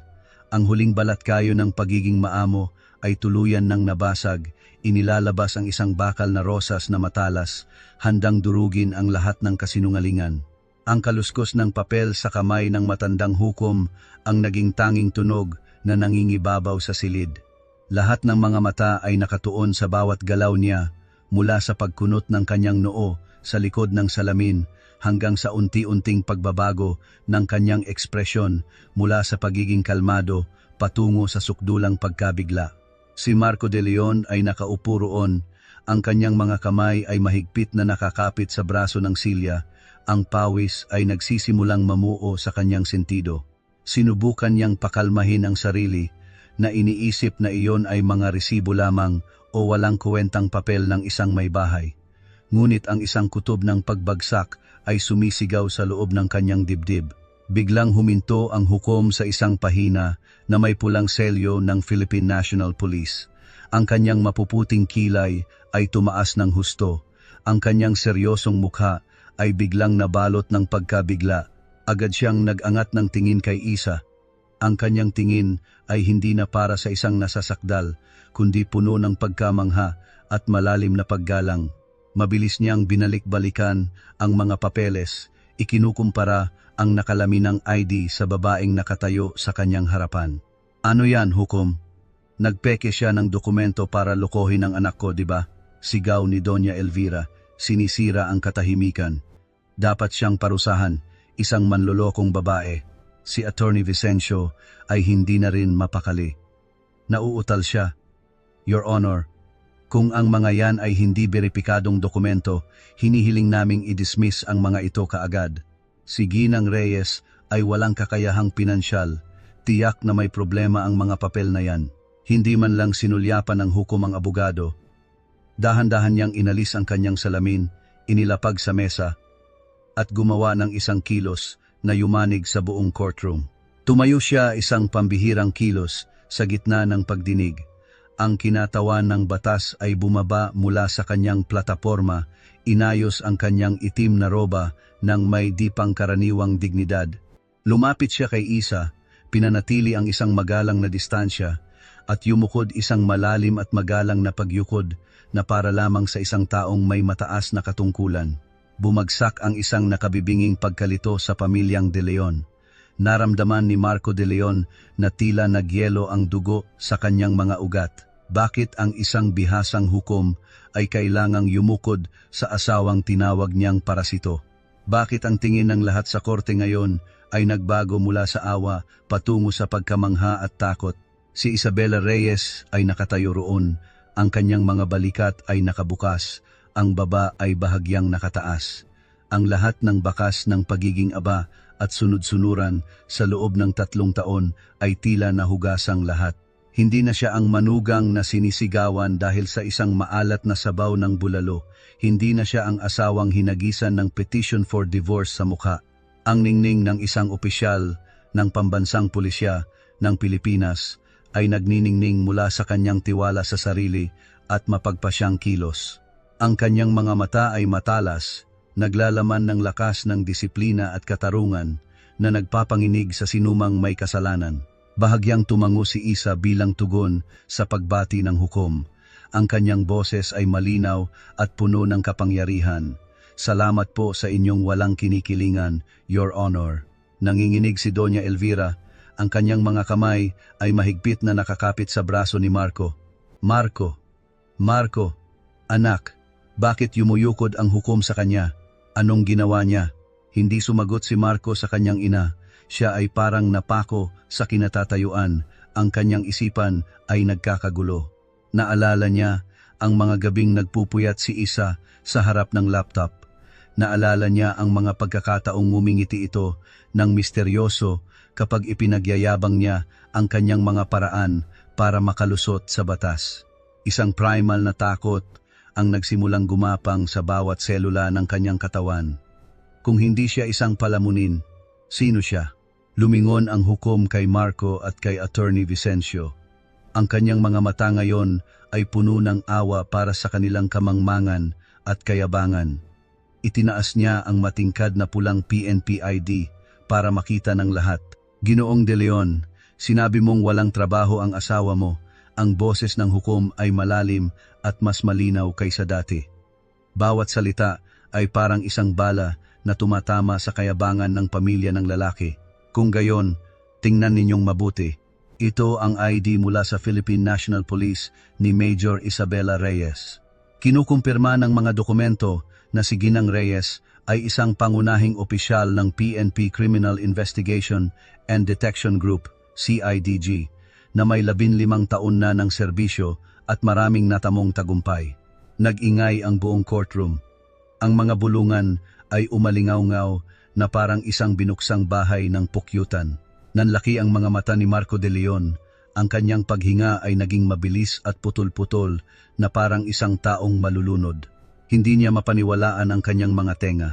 Ang huling balatkayo ng pagiging maamo ay tuluyan ng nabasag, inilalabas ang isang bakal na rosas na matalas, handang durugin ang lahat ng kasinungalingan. Ang kaluskos ng papel sa kamay ng matandang hukom ang naging tanging tunog na nangingibabaw sa silid. Lahat ng mga mata ay nakatuon sa bawat galaw niya, mula sa pagkunot ng kanyang noo sa likod ng salamin hanggang sa unti-unting pagbabago ng kanyang ekspresyon mula sa pagiging kalmado patungo sa sukdulang pagkabigla. Si Marco De Leon ay nakaupo roon, ang kanyang mga kamay ay mahigpit na nakakapit sa braso ng silya. Ang pawis ay nagsisimulang mamuo sa kanyang sentido. Sinubukan niyang pakalmahin ang sarili na iniisip na iyon ay mga resibo lamang o walang kuwentang papel ng isang may bahay. Ngunit ang isang kutob ng pagbagsak ay sumisigaw sa loob ng kanyang dibdib. Biglang huminto ang hukom sa isang pahina na may pulang selyo ng Philippine National Police. Ang kanyang mapuputing kilay ay tumaas ng husto. Ang kanyang seryosong mukha ay biglang nabalot ng pagkabigla. Agad siyang nag-angat ng tingin kay Isa. Ang kanyang tingin ay hindi na para sa isang nasasakdal, kundi puno ng pagkamangha at malalim na paggalang. Mabilis niyang binalik-balikan ang mga papeles, ikinukumpara ang nakalaminang ID sa babaeng nakatayo sa kanyang harapan. Ano yan, hukom? Nagpeke siya ng dokumento para lokohin ang anak ko, di ba? Sigaw ni Doña Elvira, sinisira ang katahimikan. Dapat siyang parusahan, isang manlolokong babae. Si Attorney Vicencio ay hindi na rin mapakali. Nauutal siya. Your Honor, kung ang mga yan ay hindi beripikadong dokumento, hinihiling naming i-dismiss ang mga ito kaagad. Si Ginang Reyes ay walang kakayahang pinansyal. Tiyak na may problema ang mga papel na yan. Hindi man lang sinulyapan ng hukom ang abogado. Dahan-dahan niyang inalis ang kanyang salamin, inilapag sa mesa, at gumawa ng isang kilos na yumanig sa buong courtroom. Tumayo siya isang pambihirang kilos sa gitna ng pagdinig. Ang kinatawan ng batas ay bumaba mula sa kanyang plataporma, inayos ang kanyang itim na roba ng may di pangkaraniwang dignidad. Lumapit siya kay Isa, pinanatili ang isang magalang na distansya, at yumukod isang malalim at magalang na pagyukod na para lamang sa isang taong may mataas na katungkulan. Bumagsak ang isang nakabibinging pagkalito sa pamilyang De Leon. Naramdaman ni Marco De Leon na tila nagyelo ang dugo sa kanyang mga ugat. Bakit ang isang bihasang hukom ay kailangang yumukod sa asawang tinawag niyang parasito? Bakit ang tingin ng lahat sa korte ngayon ay nagbago mula sa awa patungo sa pagkamangha at takot? Si Isabela Reyes ay nakatayo roon, ang kanyang mga balikat ay nakabukas, ang baba ay bahagyang nakataas. Ang lahat ng bakas ng pagiging aba at sunod-sunuran sa loob ng 3 taon ay tila nahugasang lahat. Hindi na siya ang manugang na sinisigawan dahil sa isang maalat na sabaw ng bulalo. Hindi na siya ang asawang hinagisan ng petition for divorce sa mukha. Ang ningning ng isang opisyal ng pambansang pulisya ng Pilipinas ay nagniningning mula sa kanyang tiwala sa sarili at mapagpasyang kilos. Ang kanyang mga mata ay matalas, naglalaman ng lakas ng disiplina at katarungan na nagpapanginig sa sinumang may kasalanan. Bahagyang tumango si Isa bilang tugon sa pagbati ng hukom. Ang kanyang boses ay malinaw at puno ng kapangyarihan. Salamat po sa inyong walang kinikilingan, Your Honor. Nanginginig si Doña Elvira. Ang kanyang mga kamay ay mahigpit na nakakapit sa braso ni Marco. Marco, anak, bakit yumuyukod ang hukom sa kanya? Anong ginawa niya? Hindi sumagot si Marco sa kanyang ina. Siya ay parang napako sa kinatatayuan. Ang kanyang isipan ay nagkakagulo. Naalala niya ang mga gabing nagpupuyat si Isa sa harap ng laptop. Naalala niya ang mga pagkakataong ngumingiti ito ng misteryoso kapag ipinagyayabang niya ang kanyang mga paraan para makalusot sa batas. Isang primal na takot ang nagsimulang gumapang sa bawat selula ng kanyang katawan. Kung hindi siya isang palamunin, sino siya? Lumingon ang hukom kay Marco at kay Attorney Vicencio. Ang kanyang mga mata ngayon ay puno ng awa para sa kanilang kamangmangan at kayabangan. Itinaas niya ang matingkad na pulang PNP ID para makita ng lahat. Ginoong De Leon, sinabi mong walang trabaho ang asawa mo. Ang boses ng hukom ay malalim at mas malinaw kaysa dati. Bawat salita ay parang isang bala na tumatama sa kayabangan ng pamilya ng lalaki. Kung gayon, tingnan ninyong mabuti. Ito ang ID mula sa Philippine National Police ni Major Isabela Reyes. Kinukumpirma ng mga dokumento na si Ginang Reyes ay isang pangunahing opisyal ng PNP Criminal Investigation and Detection Group, CIDG, na may 15 taon na ng serbisyo at maraming natamong tagumpay. Nag-ingay ang buong courtroom. Ang mga bulungan ay umalingaw-ngaw na parang isang binuksang bahay ng pukyutan. Nanlaki ang mga mata ni Marco De Leon. Ang kanyang paghinga ay naging mabilis at putol-putol na parang isang taong malulunod. Hindi niya mapaniwalaan ang kanyang mga tenga.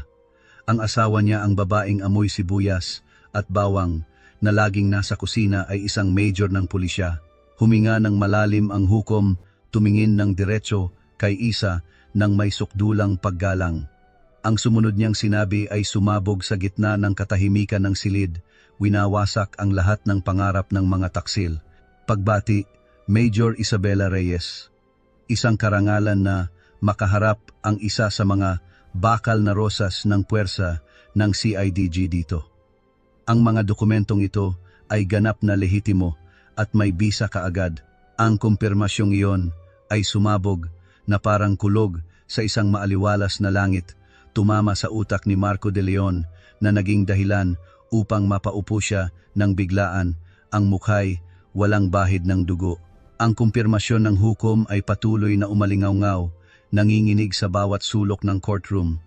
Ang asawa niya, ang babaeng amoy sibuyas at bawang na laging nasa kusina, ay isang major ng pulisya. Huminga ng malalim ang hukom, tumingin ng diretso kay Isa nang may sukdulang paggalang. Ang sumunod niyang sinabi ay sumabog sa gitna ng katahimikan ng silid. Winawasak ang lahat ng pangarap ng mga taksil. Pagbati, Major Isabela Reyes. Isang karangalan na makaharap ang isa sa mga bakal na rosas ng puwersa ng CIDG dito. Ang mga dokumentong ito ay ganap na lehitimo at may bisa kaagad. Ang kumpirmasyong iyon ay sumabog na parang kulog sa isang maaliwalas na langit. Tumama sa utak ni Marco De Leon na naging dahilan upang mapaupo siya ng biglaan. Ang mukha'y walang bahid ng dugo. Ang kumpirmasyon ng hukom ay patuloy na umalingaw-ngaw, nanginginig sa bawat sulok ng courtroom.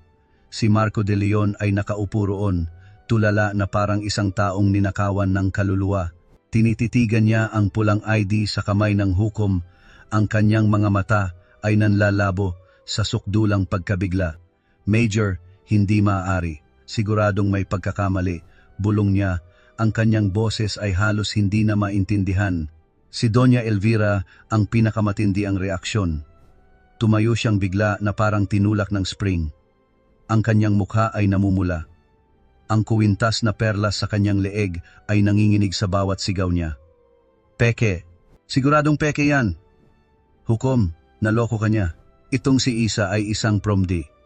Si Marco De Leon ay nakaupo roon, tulala na parang isang taong ninakawan ng kaluluwa. Tinititigan niya ang pulang ID sa kamay ng hukom. Ang kanyang mga mata ay nanlalabo sa sukdulang pagkabigla. Major, hindi maaari. Siguradong may pagkakamali. Bulong niya. Ang kanyang boses ay halos hindi na maintindihan. Si Doña Elvira ang pinakamatindi ang reaksyon. Tumayo siyang bigla na parang tinulak ng spring. Ang kanyang mukha ay namumula. Ang kuwintas na perlas sa kanyang leeg ay nanginginig sa bawat sigaw niya. Peke. Siguradong peke yan. Hukom, naloko ka niya. Itong si Isa ay isang promdi.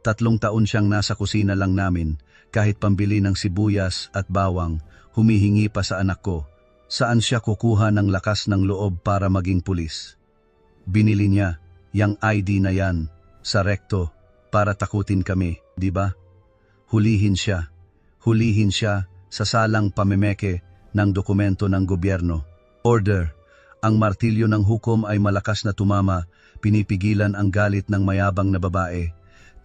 3 taon siyang nasa kusina lang namin, kahit pambili ng sibuyas at bawang, humihingi pa sa anak ko. Saan siya kukuha ng lakas ng loob para maging pulis? Binili niya, yang ID na yan, sa rekto, para takutin kami, di ba? Hulihin siya sa salang pamemeke ng dokumento ng gobyerno. Order. Ang martilyo ng hukom ay malakas na tumama, pinipigilan ang galit ng mayabang na babae.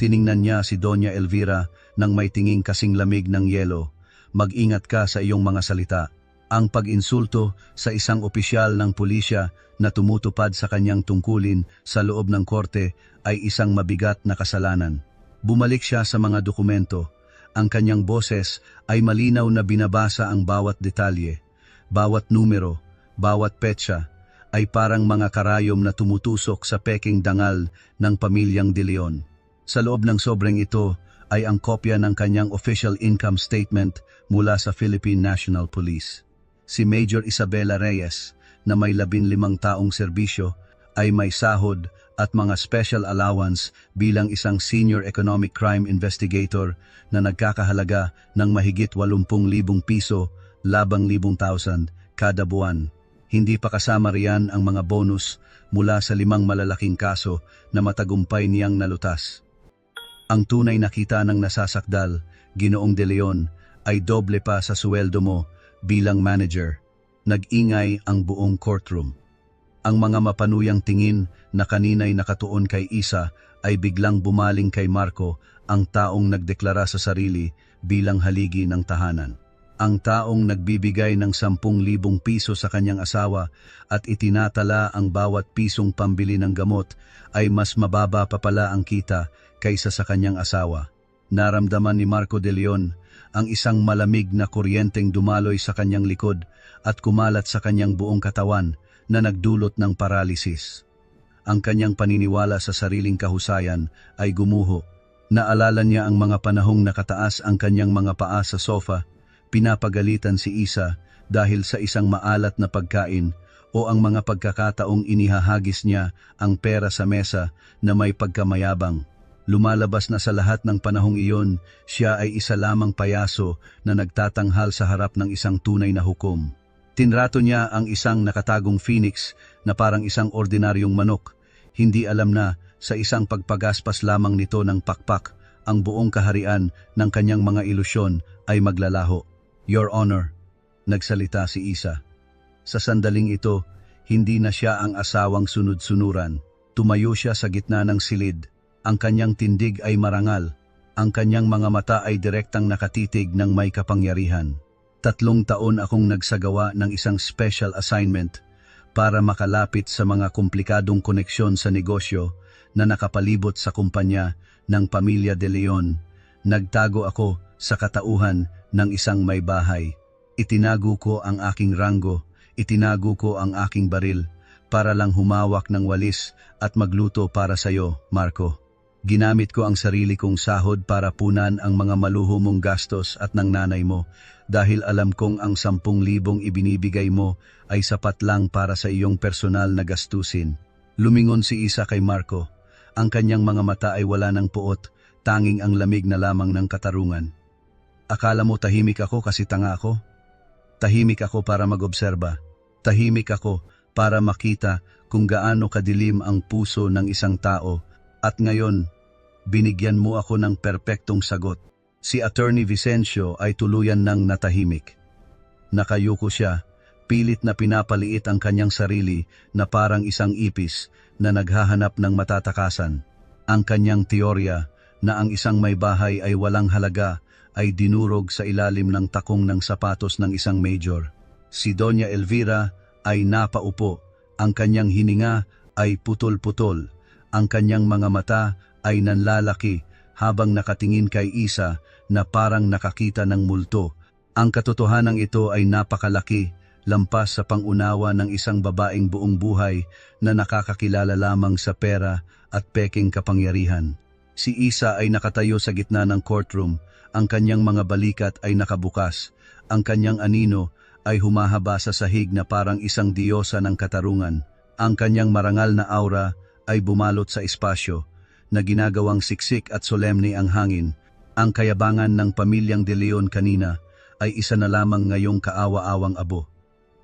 Tiningnan niya si Doña Elvira nang may tinging kasing lamig ng yelo. Mag-ingat ka sa iyong mga salita. Ang pag-insulto sa isang opisyal ng pulisya na tumutupad sa kanyang tungkulin sa loob ng korte ay isang mabigat na kasalanan. Bumalik siya sa mga dokumento. Ang kanyang boses ay malinaw na binabasa ang bawat detalye, bawat numero, bawat petsa, ay parang mga karayom na tumutusok sa peking dangal ng pamilyang De Leon. Sa loob ng sobrang ito ay ang kopya ng kanyang official income statement mula sa Philippine National Police. Si Major Isabela Reyes, na may 15 taong serbisyo, ay may sahod at mga special allowance bilang isang senior economic crime investigator na nagkakahalaga ng mahigit 80,000 piso, 10,000 kada buwan. Hindi pa kasama riyan ang mga bonus mula sa 5 malalaking kaso na matagumpay niyang nalutas. Ang tunay na kita ng nasasakdal, Ginoong De Leon, ay doble pa sa suweldo mo bilang manager. Nag-ingay ang buong courtroom. Ang mga mapanuyang tingin na kanina'y nakatuon kay Isa ay biglang bumaling kay Marco, ang taong nagdeklara sa sarili bilang haligi ng tahanan. Ang taong nagbibigay ng 10,000 piso sa kanyang asawa at itinatala ang bawat pisong pambili ng gamot ay mas mababa pa pala ang kita kaysa sa kanyang asawa. Naramdaman ni Marco De Leon ang isang malamig na kuryenteng dumaloy sa kanyang likod at kumalat sa kanyang buong katawan na nagdulot ng paralysis. Ang kanyang paniniwala sa sariling kahusayan ay gumuho. Naalala niya ang mga panahong nakataas ang kanyang mga paa sa sofa, pinapagalitan si Isa dahil sa isang maalat na pagkain o ang mga pagkakataong inihahagis niya ang pera sa mesa na may pagkamayabang. Lumalabas na sa lahat ng panahong iyon, siya ay isa lamang payaso na nagtatanghal sa harap ng isang tunay na hukom. Tinrato niya ang isang nakatagong phoenix na parang isang ordinaryong manok. Hindi alam na sa isang pagpagaspas lamang nito ng pakpak, ang buong kaharian ng kanyang mga ilusyon ay maglalaho. "Your Honor," nagsalita si Isa. Sa sandaling ito, hindi na siya ang asawang sunod-sunuran. Tumayo siya sa gitna ng silid. Ang kanyang tindig ay marangal. Ang kanyang mga mata ay direktang nakatitig ng may kapangyarihan. 3 taon akong nagsagawa ng isang special assignment para makalapit sa mga komplikadong koneksyon sa negosyo na nakapalibot sa kumpanya ng pamilya De Leon. Nagtago ako sa katauhan ng isang may bahay. Itinago ko ang aking ranggo, itinago ko ang aking baril, para lang humawak ng walis at magluto para sayo, Marco. Ginamit ko ang sarili kong sahod para punan ang mga maluho mong gastos at ng nanay mo dahil alam kong ang 10,000 ibinibigay mo ay sapat lang para sa iyong personal na gastusin. Lumingon si Isa kay Marco. Ang kanyang mga mata ay wala ng puot, tanging ang lamig na lamang ng katarungan. "Akala mo tahimik ako kasi tanga ako? Tahimik ako para mag-obserba. Tahimik ako para makita kung gaano kadilim ang puso ng isang tao. At ngayon, binigyan mo ako ng perpektong sagot." Si Attorney Vicencio ay tuluyan ng natahimik. Nakayuko siya, pilit na pinapaliit ang kanyang sarili na parang isang ipis na naghahanap ng matatakasan. Ang kanyang teorya na ang isang may bahay ay walang halaga ay dinurog sa ilalim ng takong ng sapatos ng isang major. Si Doña Elvira ay napaupo, ang kanyang hininga ay putol-putol. Ang kanyang mga mata ay nanlalaki habang nakatingin kay Isa na parang nakakita ng multo. Ang katotohanan ito ay napakalaki, lampas sa pangunawa ng isang babaeng buong buhay na nakakakilala lamang sa pera at peking kapangyarihan. Si Isa ay nakatayo sa gitna ng courtroom, ang kanyang mga balikat ay nakabukas, ang kanyang anino ay humahaba sa sahig na parang isang diyosa ng katarungan. Ang kanyang marangal na aura ay bumalot sa espasyo, na ginagawang siksik at solemne ang hangin. Ang kayabangan ng pamilyang De Leon kanina ay isa na lamang ngayong kaawa-awang abo.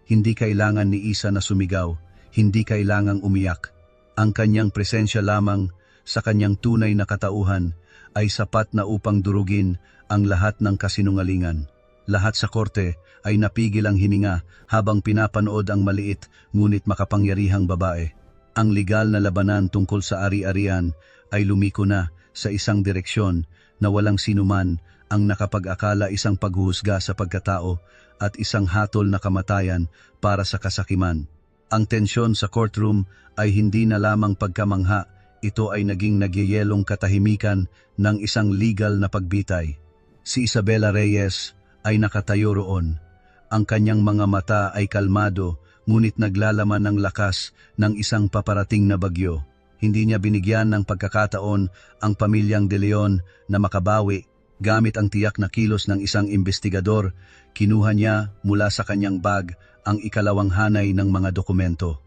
Hindi kailangan ni Isa na sumigaw, hindi kailangang umiyak. Ang kanyang presensya lamang sa kanyang tunay na katauhan ay sapat na upang durugin ang lahat ng kasinungalingan. Lahat sa korte ay napigil ang hininga habang pinapanood ang maliit ngunit makapangyarihang babae. Ang legal na labanan tungkol sa ari-arian ay lumiko na sa isang direksyon na walang sinuman ang nakapag-akala isang paghuhusga sa pagkatao at isang hatol na kamatayan para sa kasakiman. Ang tensyon sa courtroom ay hindi na lamang pagkamangha, ito ay naging nagyayelong katahimikan ng isang legal na pagbitay. Si Isabela Reyes ay nakatayo roon. Ang kanyang mga mata ay kalmado, ngunit naglalaman ng lakas ng isang paparating na bagyo. Hindi niya binigyan ng pagkakataon ang pamilyang De Leon na makabawi. Gamit ang tiyak na kilos ng isang investigador, kinuha niya mula sa kanyang bag ang ikalawang hanay ng mga dokumento.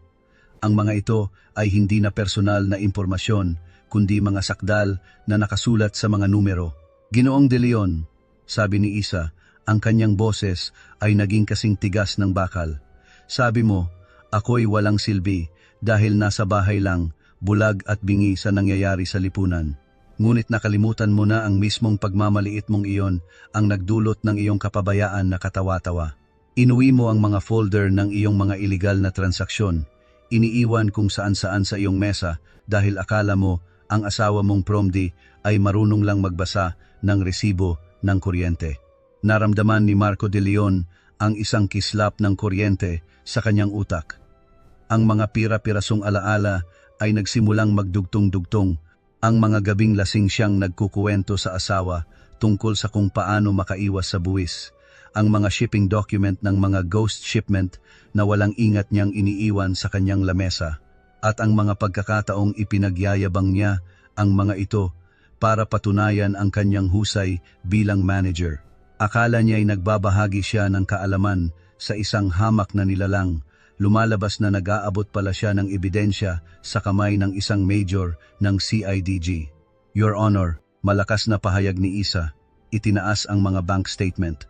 Ang mga ito ay hindi na personal na impormasyon, kundi mga sakdal na nakasulat sa mga numero. "Ginoong De Leon," sabi ni Isa, ang kanyang boses ay naging kasing tigas ng bakal. "Sabi mo, ako'y walang silbi dahil nasa bahay lang, bulag at bingi sa nangyayari sa lipunan. Ngunit nakalimutan mo na ang mismong pagmamaliit mong iyon ang nagdulot ng iyong kapabayaan na katawa-tawa. Inuwi mo ang mga folder ng iyong mga iligal na transaksyon. Iniiwan kung saan-saan sa iyong mesa dahil akala mo ang asawa mong Promdi ay marunong lang magbasa ng resibo ng kuryente." Naramdaman ni Marco De Leon ang isang kislap ng kuryente sa kanyang utak. Ang mga pira-pirasong alaala ay nagsimulang magdugtong-dugtong. Ang mga gabing lasing siyang nagkukuwento sa asawa tungkol sa kung paano makaiwas sa buwis. Ang mga shipping document ng mga ghost shipment na walang ingat niyang iniiwan sa kanyang lamesa. At ang mga pagkakataong ipinagyayabang niya ang mga ito para patunayan ang kanyang husay bilang manager. Akala niya ay nagbabahagi siya ng kaalaman sa isang hamak na nilalang. Lumalabas na nag-aabot pala siya ng ebidensya sa kamay ng isang major ng CIDG. "Your Honor," malakas na pahayag ni Isa, itinaas ang mga bank statement.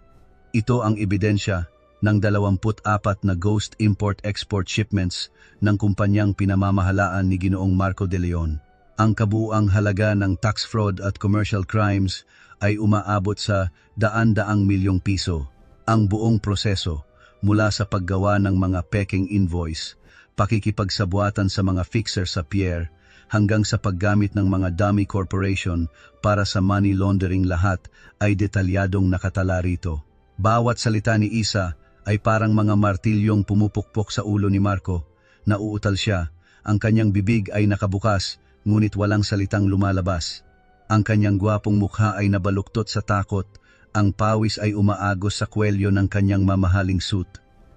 "Ito ang ebidensya ng 24 na ghost import-export shipments ng kumpanyang pinamamahalaan ni Ginoong Marco De Leon. Ang kabuuang halaga ng tax fraud at commercial crimes ay umaabot sa daan-daang milyong piso. Ang buong proseso, mula sa paggawa ng mga peking invoice, pakikipagsabuatan sa mga fixer sa pier, hanggang sa paggamit ng mga dummy corporation para sa money laundering, lahat ay detalyadong nakatala rito." Bawat salita ni Isa ay parang mga martilyong pumupukpok sa ulo ni Marco. Nauutal siya, ang kanyang bibig ay nakabukas, ngunit walang salitang lumalabas. Ang kanyang gwapong mukha ay nabaluktot sa takot, ang pawis ay umaagos sa kwelyo ng kanyang mamahaling suit.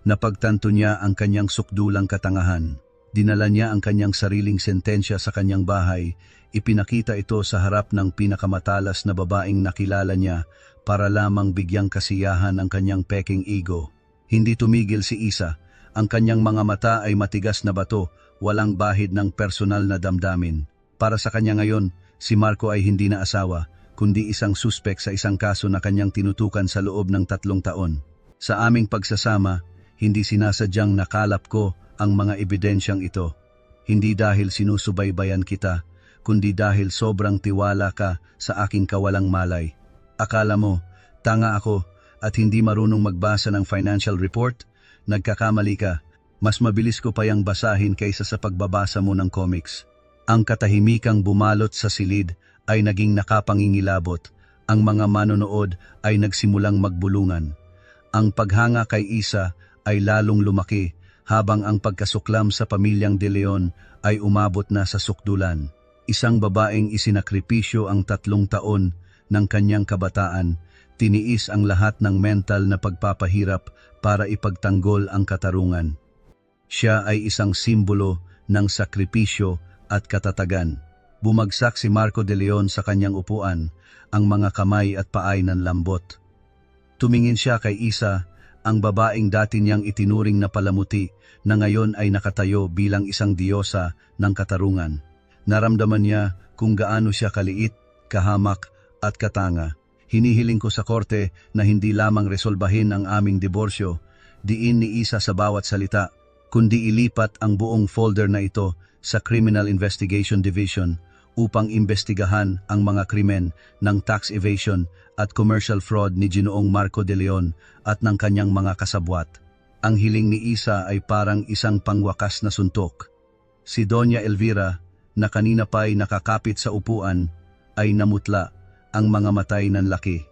Napagtanto niya ang kanyang sukdulang katangahan. Dinala niya ang kanyang sariling sentensya sa kanyang bahay, ipinakita ito sa harap ng pinakamatalas na babaeng nakilala niya para lamang bigyang kasiyahan ang kanyang peking ego. Hindi tumigil si Isa, ang kanyang mga mata ay matigas na bato, walang bahid ng personal na damdamin. Para sa kanya ngayon, si Marco ay hindi na asawa, kundi isang suspek sa isang kaso na kanyang tinutukan sa loob ng 3 taon. "Sa aming pagsasama, hindi sinasadyang nakalap ko ang mga ebidensyang ito. Hindi dahil sinusubaybayan kita, kundi dahil sobrang tiwala ka sa aking kawalang malay. Akala mo, tanga ako at hindi marunong magbasa ng financial report? Nagkakamali ka. Mas mabilis ko pa yang basahin kaysa sa pagbabasa mo ng comics." Ang katahimikang bumalot sa silid ay naging nakapangingilabot. Ang mga manonood ay nagsimulang magbulungan. Ang paghanga kay Isa ay lalong lumaki, habang ang pagkasuklam sa pamilyang De Leon ay umabot na sa sukdulan. Isang babaeng isinakripisyo ang 3 taon ng kanyang kabataan, tiniis ang lahat ng mental na pagpapahirap para ipagtanggol ang katarungan. Siya ay isang simbolo ng sakripisyo at katatagan. Bumagsak si Marco De Leon sa kanyang upuan, ang mga kamay at paay nanlambot. Tumingin siya kay Isa, ang babaeng dati niyang itinuring na palamuti na ngayon ay nakatayo bilang isang diyosa ng katarungan. Naramdaman niya kung gaano siya kaliit, kahamak at katanga. "Hinihiling ko sa korte na hindi lamang resolbahin ang aming diborsyo," diin ni Isa sa bawat salita, "kundi ilipat ang buong folder na ito sa Criminal Investigation Division upang imbestigahan ang mga krimen ng tax evasion at commercial fraud ni Ginoong Marco De Leon at ng kanyang mga kasabwat." Ang hiling ni Isa ay parang isang pangwakas na suntok. Si Doña Elvira, na kanina pa'y nakakapit sa upuan, ay namutla, ang mga matay nanlaki.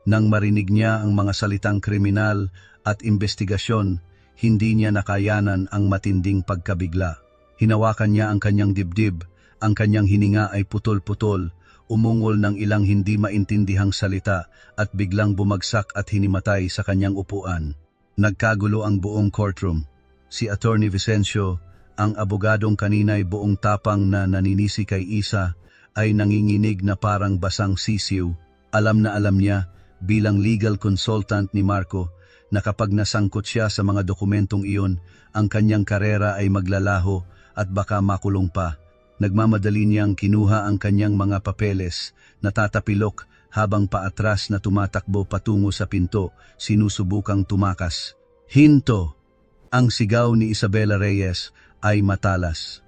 Nang marinig niya ang mga salitang kriminal at investigasyon, hindi niya nakayanan ang matinding pagkabigla. Hinawakan niya ang kanyang dibdib, ang kanyang hininga ay putol-putol, umungol ng ilang hindi maintindihang salita at biglang bumagsak at hinimatay sa kanyang upuan. Nagkagulo ang buong courtroom. Si Attorney Vicencio, ang abogadong kanina'y buong tapang na naninisi kay Isa, ay nanginginig na parang basang sisiw. Alam na alam niya, bilang legal consultant ni Marco, na kapag nasangkot siya sa mga dokumentong iyon, ang kanyang karera ay maglalaho at baka makulong pa. Nagmamadali niyang kinuha ang kanyang mga papeles, natatapilok habang paatras na tumatakbo patungo sa pinto, sinusubukang tumakas. Hinto! Ang sigaw ni Isabela Reyes ay matalas.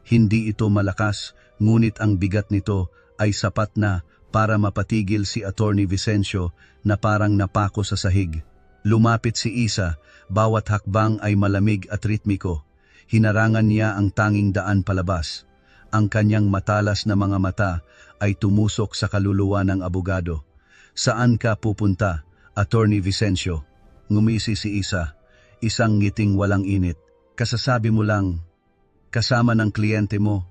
Hindi ito malakas, ngunit ang bigat nito ay sapat na para mapatigil si Attorney Vicencio na parang napako sa sahig. Lumapit si Isa, bawat hakbang ay malamig at ritmiko. Hinarangan niya ang tanging daan palabas. Ang kanyang matalas na mga mata ay tumusok sa kaluluwa ng abogado. Saan ka pupunta, Attorney Vicencio? Ngumisi si Isa, isang ngiting walang init. Kasasabi mo lang, kasama ng kliyente mo,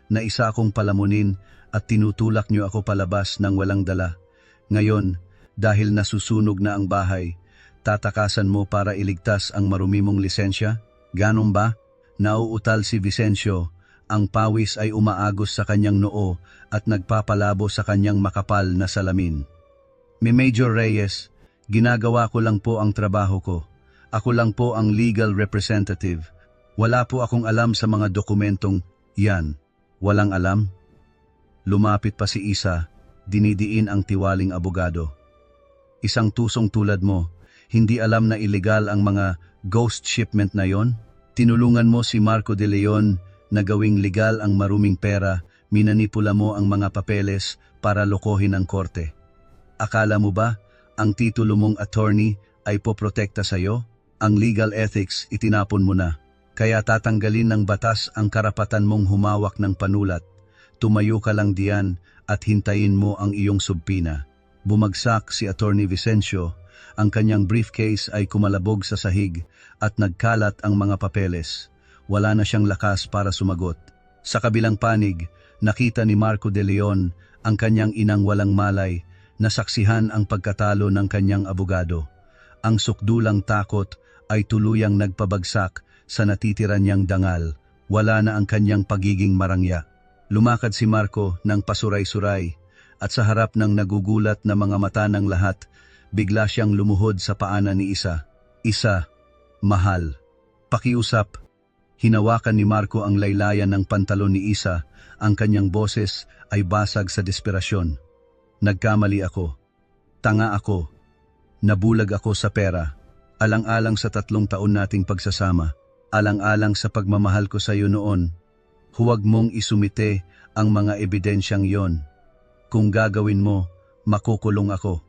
na isa akong palamunin at tinutulak niyo ako palabas ng walang dala. Ngayon, dahil nasusunog na ang bahay, tatakasan mo para iligtas ang marumi mong lisensya? Ganon ba? Nauutal si Vicencio. Ang pawis ay umaagos sa kanyang noo at nagpapalabo sa kanyang makapal na salamin. Major Reyes, ginagawa ko lang po ang trabaho ko. Ako lang po ang legal representative. Wala po akong alam sa mga dokumentong yan. Walang alam? Lumapit pa si Isa, dinidiin ang tiwaling abogado. Isang tusong tulad mo, hindi alam na illegal ang mga ghost shipment na yon? Tinulungan mo si Marco de Leon na gawing legal ang maruming pera, minanipula mo ang mga papeles para lokohin ang korte. Akala mo ba, ang titulo mong attorney ay poprotekta sa'yo? Ang legal ethics itinapon mo na. Kaya tatanggalin ng batas ang karapatan mong humawak ng panulat. Tumayo ka lang diyan at hintayin mo ang iyong subpina. Bumagsak si Attorney Vicencio, ang kanyang briefcase ay kumalabog sa sahig at nagkalat ang mga papeles. Wala na siyang lakas para sumagot. Sa kabilang panig, nakita ni Marco de Leon ang kanyang inang walang malay na saksihan ang pagkatalo ng kanyang abogado. Ang sukdulang takot ay tuluyang nagpabagsak sa natitira niyang dangal. Wala na ang kanyang pagiging marangya. Lumakad si Marco ng pasuray-suray at sa harap ng nagugulat na mga mata ng lahat, bigla siyang lumuhod sa paanan ni Isa. Isa, mahal. Pakiusap. Hinawakan ni Marco ang laylayan ng pantalon ni Isa, ang kanyang boses ay basag sa desperasyon. Nagkamali ako. Tanga ako. Nabulag ako sa pera. Alang-alang sa 3 taon nating pagsasama. Alang-alang sa pagmamahal ko sa iyo noon. Huwag mong isumite ang mga ebidensyang yon. Kung gagawin mo, makukulong ako.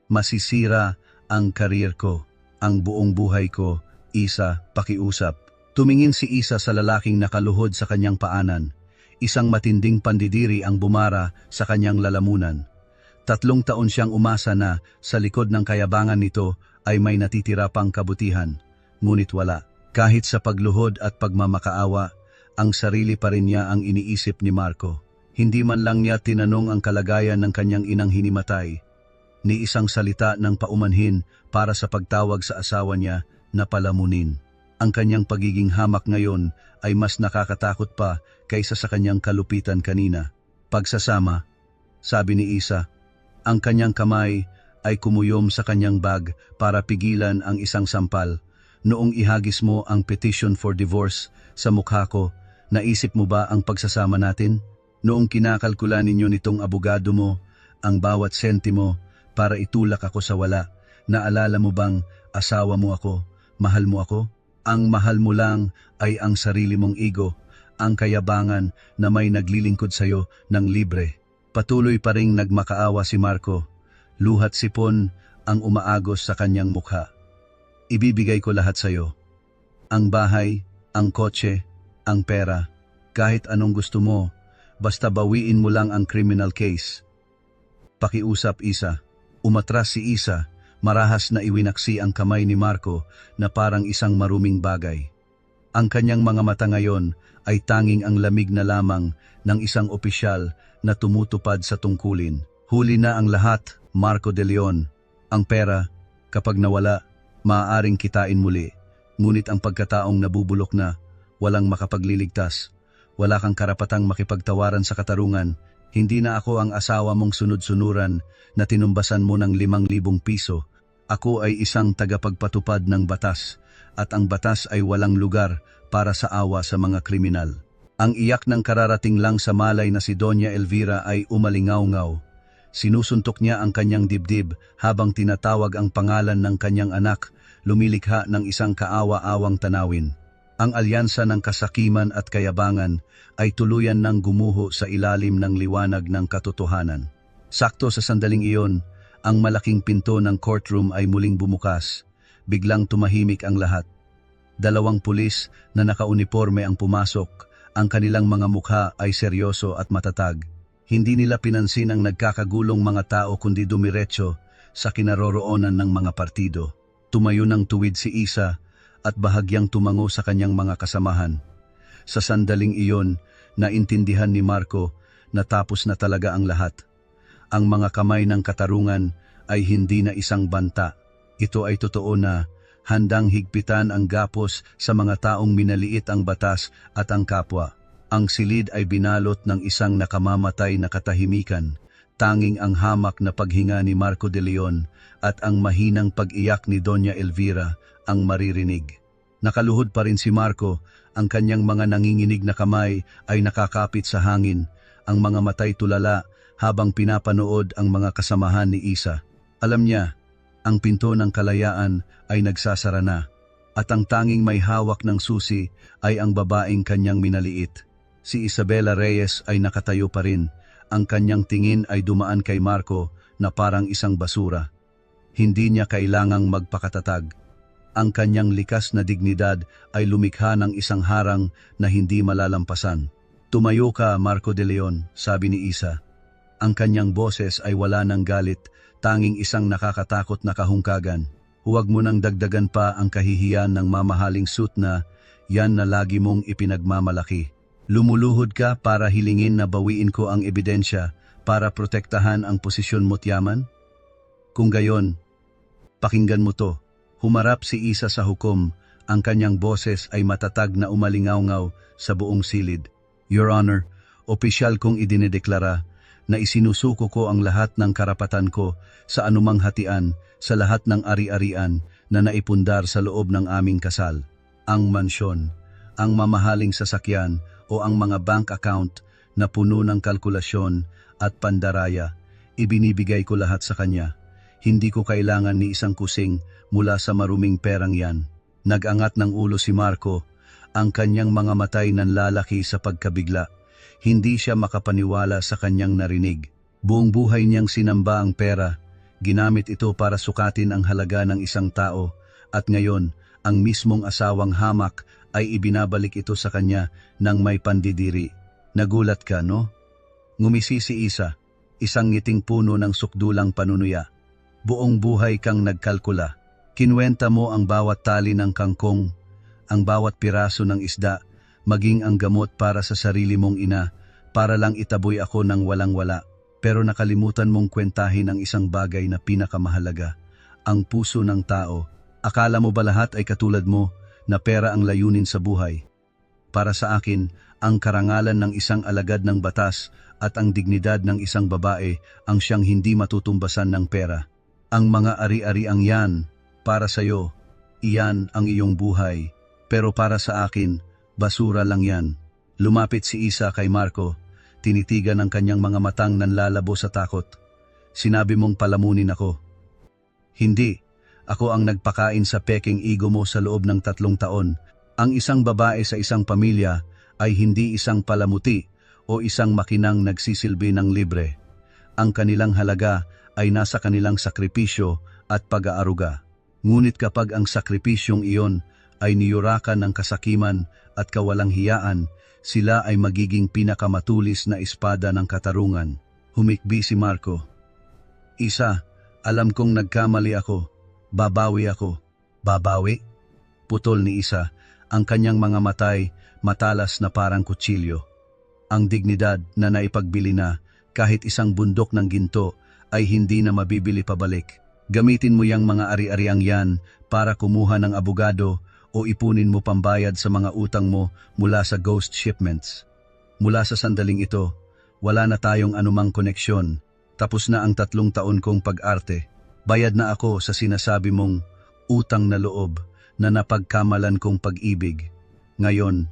Masisira ang karir ko, ang buong buhay ko. Isa, pakiusap. Tumingin si Isa sa lalaking nakaluhod sa kanyang paanan. Isang matinding pandidiri ang bumara sa kanyang lalamunan. 3 taon siyang umasa na sa likod ng kayabangan nito ay may natitira pang kabutihan. Ngunit wala. Kahit sa pagluhod at pagmamakaawa, ang sarili pa rin niya ang iniisip ni Marco. Hindi man lang niya tinanong ang kalagayan ng kanyang inang hinimatay, ni isang salita ng paumanhin para sa pagtawag sa asawa niya na palamunin. Ang kanyang pagiging hamak ngayon ay mas nakakatakot pa kaysa sa kanyang kalupitan kanina. Pagsasama, sabi ni Isa, ang kanyang kamay ay kumuyom sa kanyang bag para pigilan ang isang sampal. Noong ihagis mo ang petition for divorce sa mukha ko, naisip mo ba ang pagsasama natin? Noong kinakalkula ninyo nitong abogado mo ang bawat sentimo para itulak ako sa wala, naalala mo bang asawa mo ako, mahal mo ako? Ang mahal mo lang ay ang sarili mong ego, ang kayabangan na may naglilingkod sa'yo ng libre. Patuloy pa ring nagmakaawa si Marco. Luhat sipon ang umaagos sa kanyang mukha. Ibibigay ko lahat sa'yo. Ang bahay, ang kotse, ang pera, kahit anong gusto mo, basta bawiin mo lang ang criminal case. Pakiusap, Isa. Umatras si Isa, marahas na iwinaksi ang kamay ni Marco na parang isang maruming bagay. Ang kanyang mga mata ngayon ay tanging ang lamig na lamang ng isang opisyal na tumutupad sa tungkulin. Huli na ang lahat, Marco de Leon. Ang pera, kapag nawala, maaaring kitain muli. Ngunit ang pagkataong nabubulok na, walang makapagliligtas. Wala kang karapatang makipagtawaran sa katarungan. Hindi na ako ang asawa mong sunod-sunuran na tinumbasan mo ng 5,000 piso. Ako ay isang tagapagpatupad ng batas, at ang batas ay walang lugar para sa awa sa mga kriminal. Ang iyak ng kararating lang sa malay na si Doña Elvira ay umalingaw-ngaw. Sinusuntok niya ang kanyang dibdib habang tinatawag ang pangalan ng kanyang anak, lumilikha ng isang kaawa-awang tanawin. Ang alyansa ng kasakiman at kayabangan ay tuluyan ng gumuho sa ilalim ng liwanag ng katotohanan. Sakto sa sandaling iyon, ang malaking pinto ng courtroom ay muling bumukas. Biglang tumahimik ang lahat. 2 pulis na nakauniporme ang pumasok. Ang kanilang mga mukha ay seryoso at matatag. Hindi nila pinansin ang nagkakagulong mga tao kundi dumiretso sa kinaroroonan ng mga partido. Tumayo ng tuwid si Isa at bahagyang tumango sa kanyang mga kasamahan. Sa sandaling iyon, naintindihan ni Marco na tapos na talaga ang lahat. Ang mga kamay ng katarungan ay hindi na isang banta. Ito ay totoo na handang higpitan ang gapos sa mga taong minaliit ang batas at ang kapwa. Ang silid ay binalot ng isang nakamamatay na katahimikan. Tanging ang hamak na paghinga ni Marco de Leon at ang mahinang pag-iyak ni Doña Elvira ang maririnig. Nakaluhod pa rin si Marco, ang kanyang mga nanginginig na kamay ay nakakapit sa hangin, ang mga matay tulala habang pinapanood ang mga kasamahan ni Isa. Alam niya, ang pinto ng kalayaan ay nagsasara na, at ang tanging may hawak ng susi ay ang babaeng kanyang minaliit. Si Isabela Reyes ay nakatayo pa rin, ang kanyang tingin ay dumaan kay Marco na parang isang basura. Hindi niya kailangang magpakatatag. Ang kanyang likas na dignidad ay lumikha ng isang harang na hindi malalampasan. Tumayo ka, Marco de Leon, sabi ni Isa. Ang kanyang boses ay wala ng galit, tanging isang nakakatakot na kahungkagan. Huwag mo nang dagdagan pa ang kahihiyan ng mamahaling suit na yan na lagi mong ipinagmamalaki. Lumuluhod ka para hilingin na bawiin ko ang ebidensya para protektahan ang posisyon mo't yaman? Kung gayon, pakinggan mo to. Humarap si Isa sa hukom, ang kanyang boses ay matatag na umalingaw-ngaw sa buong silid. Your Honor, opisyal kong idinedeklara na isinusuko ko ang lahat ng karapatan ko sa anumang hatian sa lahat ng ari-arian na naipundar sa loob ng aming kasal. Ang mansyon, ang mamahaling sasakyan o ang mga bank account na puno ng kalkulasyon at pandaraya, ibinibigay ko lahat sa kanya. Hindi ko kailangan ni isang kusing mula sa maruming perang yan. Nag-angat ng ulo si Marco, ang kanyang mga matay nanlalaki sa pagkabigla. Hindi siya makapaniwala sa kanyang narinig. Buong buhay niyang sinamba ang pera. Ginamit ito para sukatin ang halaga ng isang tao. At ngayon, ang mismong asawang hamak ay ibinabalik ito sa kanya ng may pandidiri. Nagulat ka, no? Ngumisi si Isa, isang ngiting puno ng sukdulang panunuya. Buong buhay kang nagkalkula. Kinwenta mo ang bawat tali ng kangkong, ang bawat piraso ng isda, maging ang gamot para sa sarili mong ina, para lang itaboy ako ng walang-wala. Pero nakalimutan mong kwentahin ang isang bagay na pinakamahalaga, ang puso ng tao. Akala mo ba lahat ay katulad mo, na pera ang layunin sa buhay? Para sa akin, ang karangalan ng isang alagad ng batas at ang dignidad ng isang babae ang siyang hindi matutumbasan ng pera. Ang mga ari-ariang yan, para sa iyo, iyan ang iyong buhay. Pero para sa akin, basura lang yan. Lumapit si Isa kay Marco, tinitigan ang kanyang mga matang nanlalabo sa takot. Sinabi mong palamunin ako. Hindi, ako ang nagpakain sa peking ego mo sa loob ng 3 taon. Ang isang babae sa isang pamilya ay hindi isang palamuti o isang makinang nagsisilbi ng libre. Ang kanilang halaga ay nasa kanilang sakripisyo at pag-aaruga. Ngunit kapag ang sakripisyong iyon ay niyurakan ng kasakiman at kawalang hiyaan, sila ay magiging pinakamatulis na espada ng katarungan. Humikbi si Marco. Isa, Alam kong nagkamali ako. Babawi ako. Babawi? Putol ni Isa, ang kanyang mga matay matalas na parang kutsilyo. Ang dignidad na naipagbili na kahit isang bundok ng ginto ay hindi na mabibili pabalik. Gamitin mo yang mga ari-ariang yan para kumuha ng abogado o ipunin mo pambayad sa mga utang mo mula sa ghost shipments. Mula sa sandaling ito, wala na tayong anumang koneksyon. Tapos na ang 3 taon kong pag-arte. Bayad na ako sa sinasabi mong utang na loob na napagkamalan kong pag-ibig. Ngayon,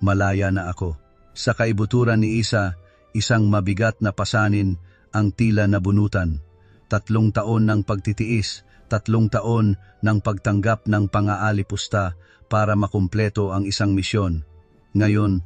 malaya na ako. Sa kaibuturan ni Isa, isang mabigat na pasanin ang tila nabunutan. 3 taon ng pagtitiis, 3 taon ng pagtanggap ng pangaalipusta para makumpleto ang isang misyon. Ngayon,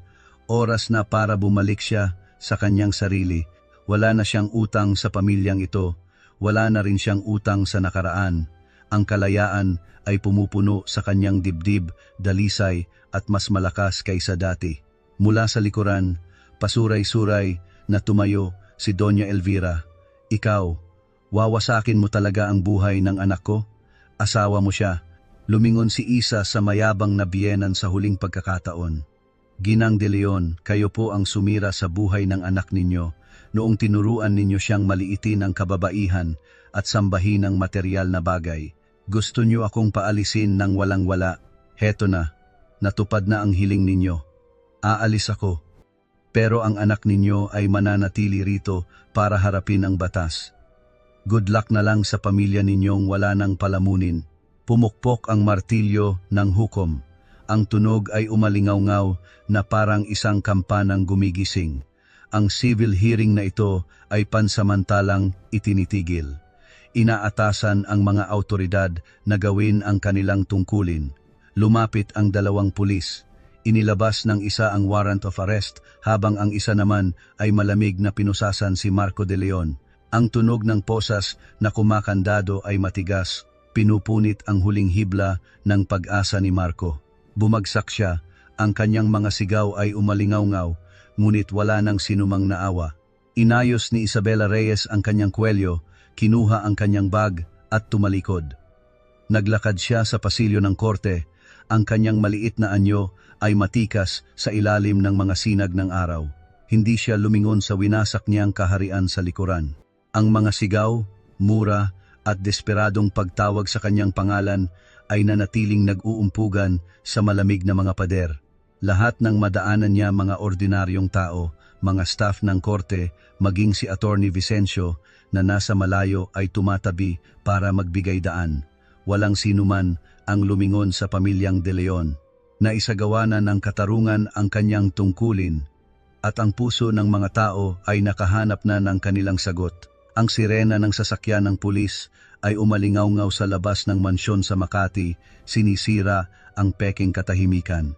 oras na para bumalik siya sa kanyang sarili. Wala na siyang utang sa pamilyang ito. Wala na rin siyang utang sa nakaraan. Ang kalayaan ay pumupuno sa kanyang dibdib, dalisay at mas malakas kaysa dati. Mula sa likuran, pasuray-suray na tumayo si Doña Elvira. Ikaw, wawasakin mo talaga ang buhay ng anak ko? Asawa mo siya. Lumingon si Isa sa mayabang na biyenan sa huling pagkakataon. Ginang de Leon, kayo po ang sumira sa buhay ng anak ninyo noong tinuruan ninyo siyang maliitin ang kababaihan at sambahin ang material na bagay. Gusto niyo akong paalisin ng walang-wala. Heto na, natupad na ang hiling ninyo. Aalis ako. Pero ang anak ninyo ay mananatili rito para harapin ang batas. Good luck na lang sa pamilya ninyong wala nang palamunin. Pumukpok ang martilyo ng hukom. Ang tunog ay umalingaw-ngaw na parang isang kampanang gumigising. Ang civil hearing na ito ay pansamantalang itinitigil. Inaatasan ang mga autoridad na gawin ang kanilang tungkulin. Lumapit ang 2 pulis. Inilabas ng isa ang warrant of arrest habang ang isa naman ay malamig na pinusasan si Marco de Leon. Ang tunog ng posas na kumakandado ay matigas. Pinupunit ang huling hibla ng pag-asa ni Marco. Bumagsak siya. Ang kanyang mga sigaw ay umalingaw-ngaw, ngunit wala nang sinumang naawa. Inayos ni Isabela Reyes ang kanyang kwelyo, kinuha ang kanyang bag at tumalikod. Naglakad siya sa pasilyo ng korte. Ang kanyang maliit na anyo ay matikas sa ilalim ng mga sinag ng araw. Hindi siya lumingon sa winasak niyang kaharian sa likuran. Ang mga sigaw, mura at desperadong pagtawag sa kanyang pangalan ay nanatiling nag-uumpugan sa malamig na mga pader. Lahat ng madaanan niya mga ordinaryong tao, mga staff ng korte, maging si Attorney Vicencio na nasa malayo ay tumatabi para magbigay daan. Walang sinuman ang lumingon sa pamilyang De Leon. Naisagawa na ng katarungan ang kanyang tungkulin at ang puso ng mga tao ay nakahanap na ng kanilang sagot. Ang sirena ng sasakyan ng pulis ay umalingaw-ngaw sa labas ng mansyon sa Makati, sinisira ang peking katahimikan.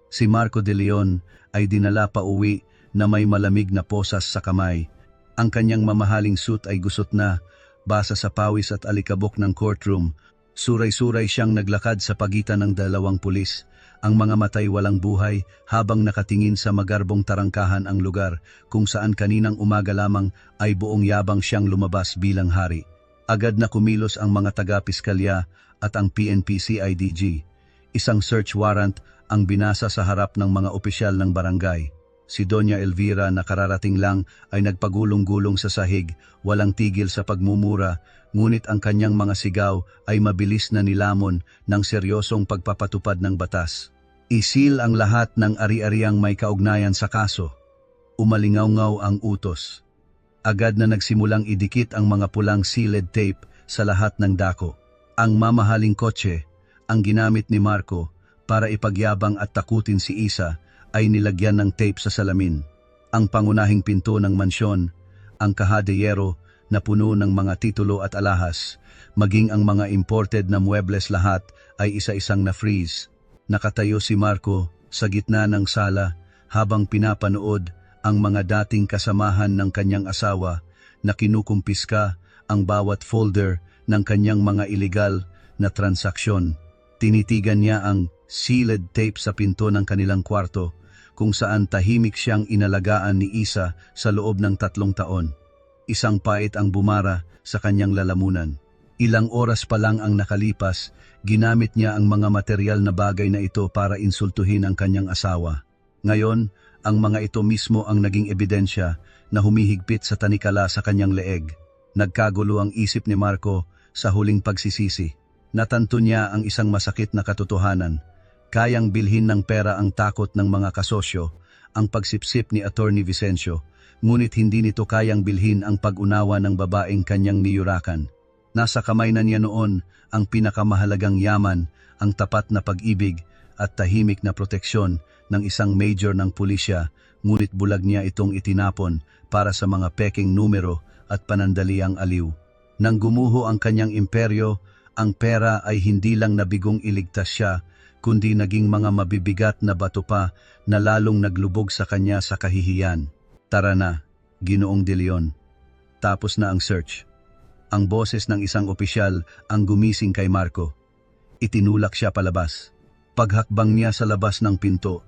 Si Marco de Leon ay dinala pa uwi na may malamig na posas sa kamay. Ang kanyang mamahaling suit ay gusot na, basa sa pawis at alikabok ng courtroom. Suray-suray siyang naglakad sa pagitan ng 2 pulis. Ang mga matay walang buhay habang nakatingin sa magarbong tarangkahan ang lugar kung saan kaninang umaga lamang ay buong yabang siyang lumabas bilang hari. Agad na kumilos ang mga taga-piskalya at ang PNP-CIDG. Isang search warrant ang binasa sa harap ng mga opisyal ng barangay. Si Doña Elvira na kararating lang ay nagpagulong-gulong sa sahig, walang tigil sa pagmumura, ngunit ang kanyang mga sigaw ay mabilis na nilamon ng seryosong pagpapatupad ng batas. Isil ang lahat ng ari-ariang may kaugnayan sa kaso. Umalingaw-ngaw ang utos. Agad na nagsimulang idikit ang mga pulang sealed tape sa lahat ng dako. Ang mamahaling kotse, ang ginamit ni Marco para ipagyabang at takutin si Isa, ay nilagyan ng tape sa salamin. Ang pangunahing pinto ng mansyon, ang kahadeyero na puno ng mga titulo at alahas, maging ang mga imported na muebles lahat ay isa-isang na-freeze. Nakatayo si Marco sa gitna ng sala habang pinapanood ang mga dating kasamahan ng kanyang asawa na kinukumpiska ang bawat folder ng kanyang mga iligal na transaksyon. Tinitigan niya ang sealed tape sa pinto ng kanilang kwarto kung saan tahimik siyang inalagaan ni Isa sa loob ng 3 taon. Isang pait ang bumara sa kanyang lalamunan. Ilang oras pa lang ang nakalipas, ginamit niya ang mga material na bagay na ito para insultuhin ang kanyang asawa. Ngayon, ang mga ito mismo ang naging ebidensya na humihigpit sa tanikala sa kanyang leeg. Nagkagulo ang isip ni Marco sa huling pagsisisi. Natanto niya ang isang masakit na katotohanan. Kayang bilhin ng pera ang takot ng mga kasosyo, ang pagsipsip ni Attorney Vicencio, ngunit hindi nito kayang bilhin ang pag-unawa ng babaeng kanyang niyurakan. Nasa kamay na niya noon ang pinakamahalagang yaman, ang tapat na pag-ibig at tahimik na proteksyon ng isang major ng pulisya, ngunit bulag niya itong itinapon para sa mga peking numero at panandaliang aliw. Nang gumuho ang kanyang imperyo, ang pera ay hindi lang nabigong iligtas siya, kundi naging mga mabibigat na bato pa na lalong naglubog sa kanya sa kahihiyan. Tara na, Ginoong De Leon. Tapos na ang search. Ang boses ng isang opisyal ang gumising kay Marco. Itinulak siya palabas. Paghakbang niya sa labas ng pinto,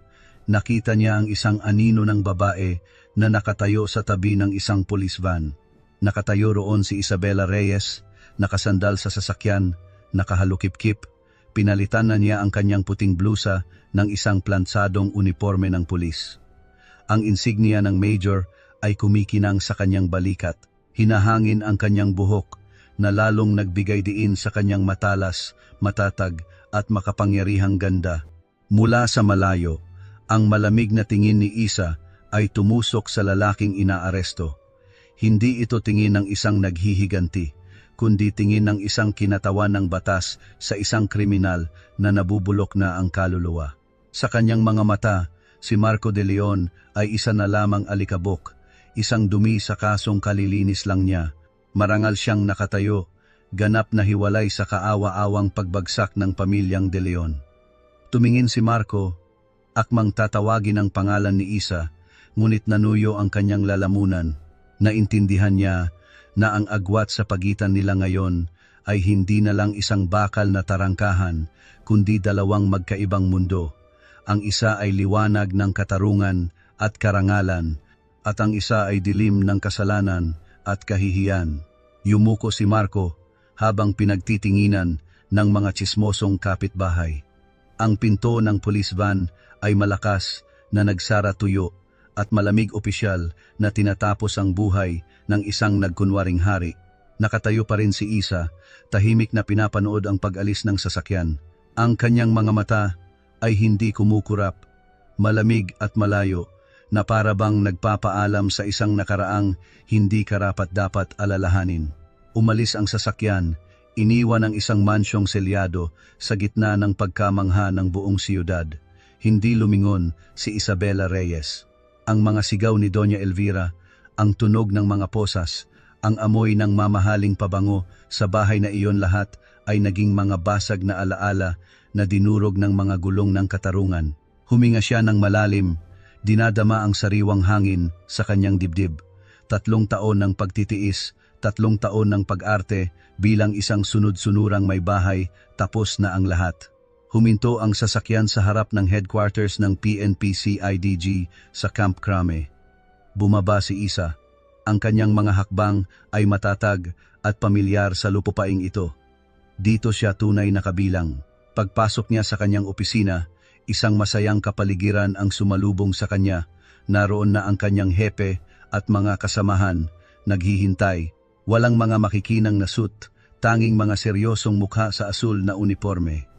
nakita niya ang isang anino ng babae na nakatayo sa tabi ng isang police van. Nakatayo roon si Isabela Reyes, nakasandal sa sasakyan, nakahalukip-kip. Pinalitan na niya ang kanyang puting blusa ng isang plantsadong uniforme ng pulis. Ang insignia ng major ay kumikinang sa kanyang balikat. Hinahangin ang kanyang buhok na lalong nagbigay diin sa kanyang matalas, matatag at makapangyarihang ganda. Mula sa malayo, ang malamig na tingin ni Isa ay tumusok sa lalaking inaaresto. Hindi ito tingin ng isang naghihiganti, kundi tingin ng isang kinatawan ng batas sa isang kriminal na nabubulok na ang kaluluwa. Sa kanyang mga mata, si Marco De Leon ay isa na lamang alikabok, isang dumi sa kasong kalilinis lang niya. Marangal siyang nakatayo, ganap na hiwalay sa kaawa-awang pagbagsak ng pamilyang De Leon. Tumingin si Marco, akmang tatawagin ang pangalan ni Isa, ngunit nanuyo ang kanyang lalamunan. Naintindihan niya na ang agwat sa pagitan nila ngayon ay hindi na lang isang bakal na tarangkahan, kundi dalawang magkaibang mundo. Ang isa ay liwanag ng katarungan at karangalan, at ang isa ay dilim ng kasalanan at kahihiyan. Yumuko si Marco habang pinagtitinginan ng mga tsismosong kapitbahay. Ang pinto ng police van ay malakas na nagsara tuyo at malamig opisyal na tinatapos ang buhay ng isang nagkunwaring hari. Nakatayo pa rin si Isa, tahimik na pinapanood ang pag-alis ng sasakyan. Ang kanyang mga mata ay hindi kumukurap, malamig at malayo, na para bang nagpapaalam sa isang nakaraang hindi karapat-dapat alalahanin. Umalis ang sasakyan, iniwan ang isang mansyong selyado sa gitna ng pagkamangha ng buong siyudad. Hindi lumingon si Isabela Reyes. Ang mga sigaw ni Doña Elvira, ang tunog ng mga posas, ang amoy ng mamahaling pabango sa bahay na iyon, lahat ay naging mga basag na alaala na dinurog ng mga gulong ng katarungan. Huminga siya ng malalim, dinadama ang sariwang hangin sa kanyang dibdib. 3 taon ng pagtitiis, 3 taon ng pag-arte bilang isang sunod-sunurang may bahay, tapos na ang lahat. Huminto ang sasakyan sa harap ng headquarters ng PNP CIDG sa Camp Crame. Bumaba si Isa. Ang kanyang mga hakbang ay matatag at pamilyar sa lupapaing ito. Dito siya tunay na kabilang. Pagpasok niya sa kanyang opisina, isang masayang kapaligiran ang sumalubong sa kanya. Naroon na ang kanyang hepe at mga kasamahan, naghihintay. Walang mga makikinang na suit, tanging mga seryosong mukha sa asul na uniforme.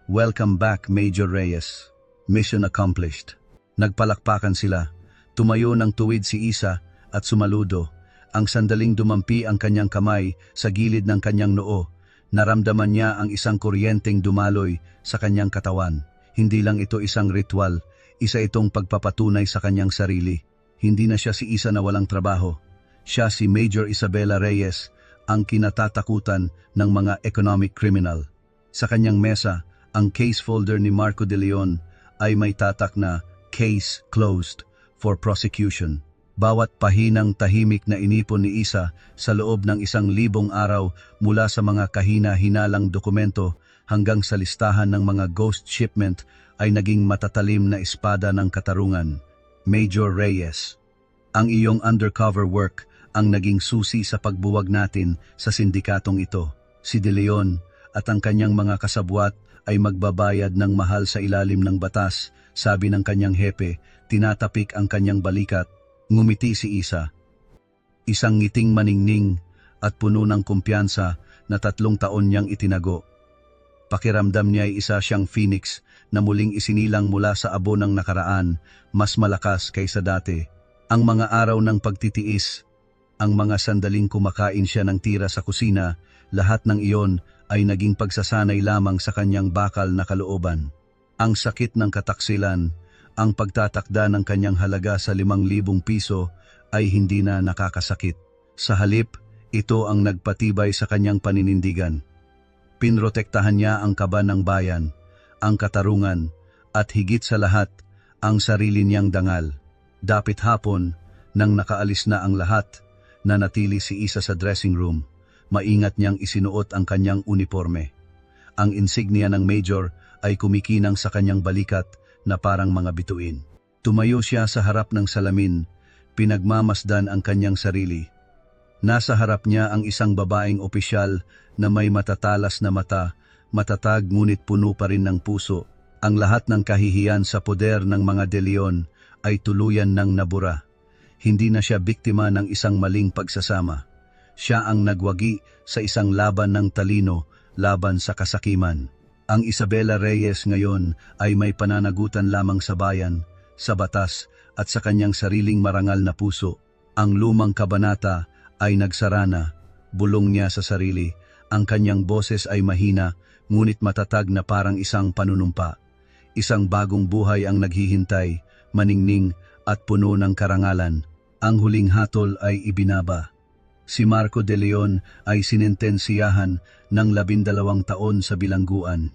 Welcome back, Major Reyes. Mission accomplished. Nagpalakpakan sila. Tumayo ng tuwid si Isa at sumaludo. Ang sandaling dumampi ang kanyang kamay sa gilid ng kanyang noo. Naramdaman niya ang isang kuryenteng dumaloy sa kanyang katawan. Hindi lang ito isang ritual, isa itong pagpapatunay sa kanyang sarili. Hindi na siya si Isa na walang trabaho. Siya si Major Isabela Reyes, ang kinatatakutan ng mga economic criminal. Sa kanyang mesa, ang case folder ni Marco De Leon ay may tatak na Case Closed for Prosecution. Bawat pahinang tahimik na inipon ni Isa sa loob ng 1,000 araw, mula sa mga kahina-hinalang dokumento hanggang sa listahan ng mga ghost shipment, ay naging matatalim na espada ng katarungan. Major Reyes, ang iyong undercover work ang naging susi sa pagbuwag natin sa sindikatong ito. Si De Leon at ang kanyang mga kasabwat ay magbabayad ng mahal sa ilalim ng batas, sabi ng kanyang hepe. Tinatapik ang kanyang balikat. Ngumiti si Isa. Isang ngiting maningning at puno ng kumpiyansa na 3 taon niyang itinago. Pakiramdam niya ay isa siyang phoenix na muling isinilang mula sa abo ng nakaraan, mas malakas kaysa dati. Ang mga araw ng pagtitiis, ang mga sandaling kumakain siya ng tira sa kusina, lahat ng iyon ay naging pagsasanay lamang sa kanyang bakal na kalooban. Ang sakit ng kataksilan, ang pagtatakda ng kanyang halaga sa 5,000 piso ay hindi na nakakasakit. Sa halip, ito ang nagpatibay sa kanyang paninindigan. Pinrotektahan niya ang kaban ng bayan, ang katarungan, at higit sa lahat, ang sarili niyang dangal. Dapit hapon, nang nakaalis na ang lahat, nanatili si Isa sa dressing room. Maingat niyang isinuot ang kanyang uniforme. Ang insignia ng major ay kumikinang sa kanyang balikat na parang mga bituin. Tumayo siya sa harap ng salamin, pinagmamasdan ang kanyang sarili. Nasa harap niya ang isang babaeng opisyal na may matatalas na mata, matatag ngunit puno pa rin ng puso. Ang lahat ng kahihiyan sa poder ng mga De Leon ay tuluyan ng nabura. Hindi na siya biktima ng isang maling pagsasama. Siya ang nagwagi sa isang laban ng talino, laban sa kasakiman. Ang Isabela Reyes ngayon ay may pananagutan lamang sa bayan, sa batas at sa kanyang sariling marangal na puso. Ang lumang kabanata ay nagsarana, bulong niya sa sarili. Ang kanyang boses ay mahina, ngunit matatag na parang isang panunumpa. Isang bagong buhay ang naghihintay, maningning at puno ng karangalan. Ang huling hatol ay ibinaba. Si Marco De Leon ay sinentensiyahan ng 12 taon sa bilangguan.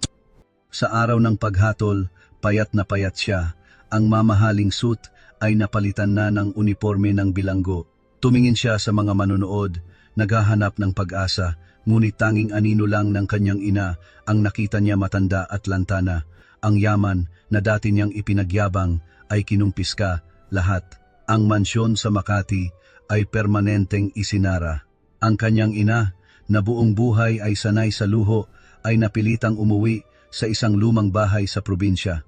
Sa araw ng paghatol, payat na payat siya. Ang mamahaling suit ay napalitan na ng uniforme ng bilanggo. Tumingin siya sa mga manunood, naghahanap ng pag-asa, ngunit tanging anino lang ng kanyang ina ang nakita niya matanda at lantana. Ang yaman na dati niyang ipinagyabang ay kinumpiska lahat. Ang mansyon sa Makati ay permanenteng isinara. Ang kanyang ina, na buong buhay ay sanay sa luho, ay napilitang umuwi sa isang lumang bahay sa probinsya.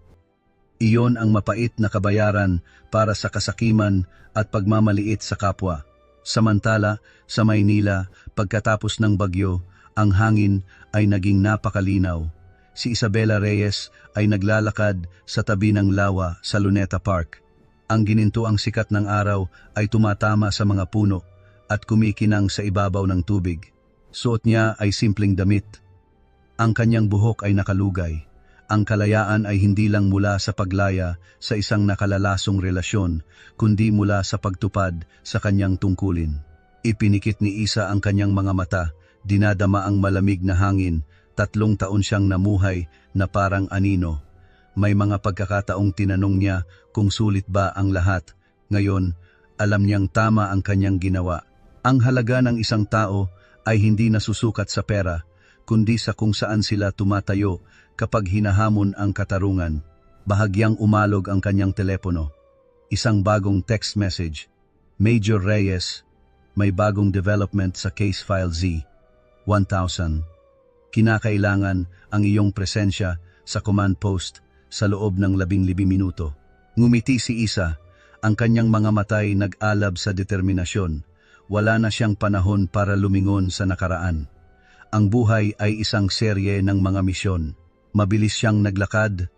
Iyon ang mapait na kabayaran para sa kasakiman at pagmamaliit sa kapwa. Samantala, sa Maynila, pagkatapos ng bagyo, ang hangin ay naging napakalinaw. Si Isabela Reyes ay naglalakad sa tabi ng lawa sa Luneta Park. Ang ginintuang sikat ng araw ay tumatama sa mga puno at kumikinang sa ibabaw ng tubig. Suot niya ay simpleng damit. Ang kanyang buhok ay nakalugay. Ang kalayaan ay hindi lang mula sa paglaya sa isang nakalalasong relasyon, kundi mula sa pagtupad sa kanyang tungkulin. Ipinikit ni Isa ang kanyang mga mata, dinadama ang malamig na hangin. 3 taon siyang namuhay na parang anino. May mga pagkakataong tinanong niya kung sulit ba ang lahat. Ngayon, alam niyang tama ang kanyang ginawa. Ang halaga ng isang tao ay hindi nasusukat sa pera, kundi sa kung saan sila tumatayo kapag hinahamon ang katarungan. Bahagyang umalog ang kanyang telepono. Isang bagong text message. Major Reyes, may bagong development sa Case File Z. 1,000. Kinakailangan ang iyong presensya sa command post sa loob ng 15 minuto. Ngumiti si Isa, ang kanyang mga matay nag-alab sa determinasyon. Wala na siyang panahon para lumingon sa nakaraan. Ang buhay ay isang serye ng mga misyon. Mabilis siyang naglakad,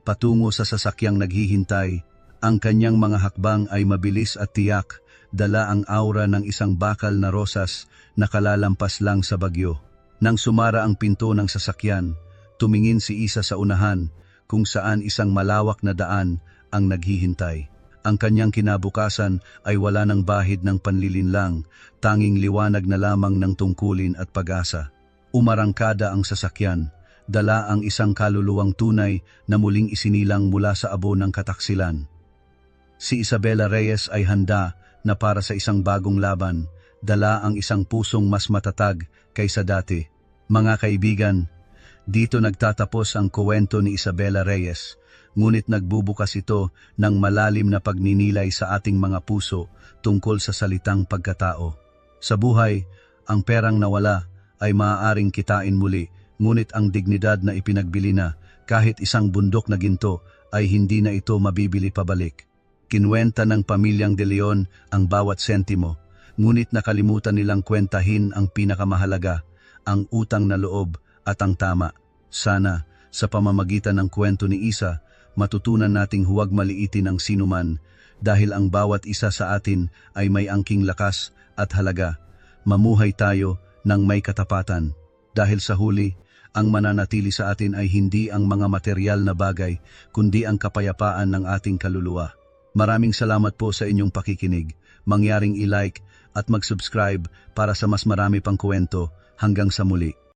patungo sa sasakyang naghihintay. Ang kanyang mga hakbang ay mabilis at tiyak, dala ang aura ng isang bakal na rosas na kalalampas lang sa bagyo. Nang sumara ang pinto ng sasakyan, tumingin si Isa sa unahan, kung saan isang malawak na daan ang naghihintay. Ang kanyang kinabukasan ay wala ng bahid ng panlilinlang, tanging liwanag na lamang ng tungkulin at pag-asa. Umarangkada ang sasakyan, dala ang isang kaluluwang tunay na muling isinilang mula sa abo ng kataksilan. Si Isabela Reyes ay handa na para sa isang bagong laban, dala ang isang pusong mas matatag kaysa dati. Mga kaibigan, dito nagtatapos ang kwento ni Isabela Reyes. ngunit nagbubukas ito ng malalim na pagninilay sa ating mga puso tungkol sa salitang pagkatao. Sa buhay, ang perang nawala ay maaaring kitain muli, ngunit ang dignidad na ipinagbili na kahit isang bundok na ginto ay hindi na ito mabibili pabalik. Kinwenta ng pamilyang De Leon ang bawat sentimo, ngunit nakalimutan nilang kwentahin ang pinakamahalaga, ang utang na loob at ang tama. Sana, sa pamamagitan ng kwento ni Isa, matutunan nating huwag maliitin ang sinuman dahil ang bawat isa sa atin ay may angking lakas at halaga. Mamuhay tayo ng may katapatan dahil sa huli, ang mananatili sa atin ay hindi ang mga material na bagay kundi ang kapayapaan ng ating kaluluwa. Maraming salamat po sa inyong pakikinig. Mangyaring i-like at mag-subscribe para sa mas marami pang kwento. Hanggang sa muli.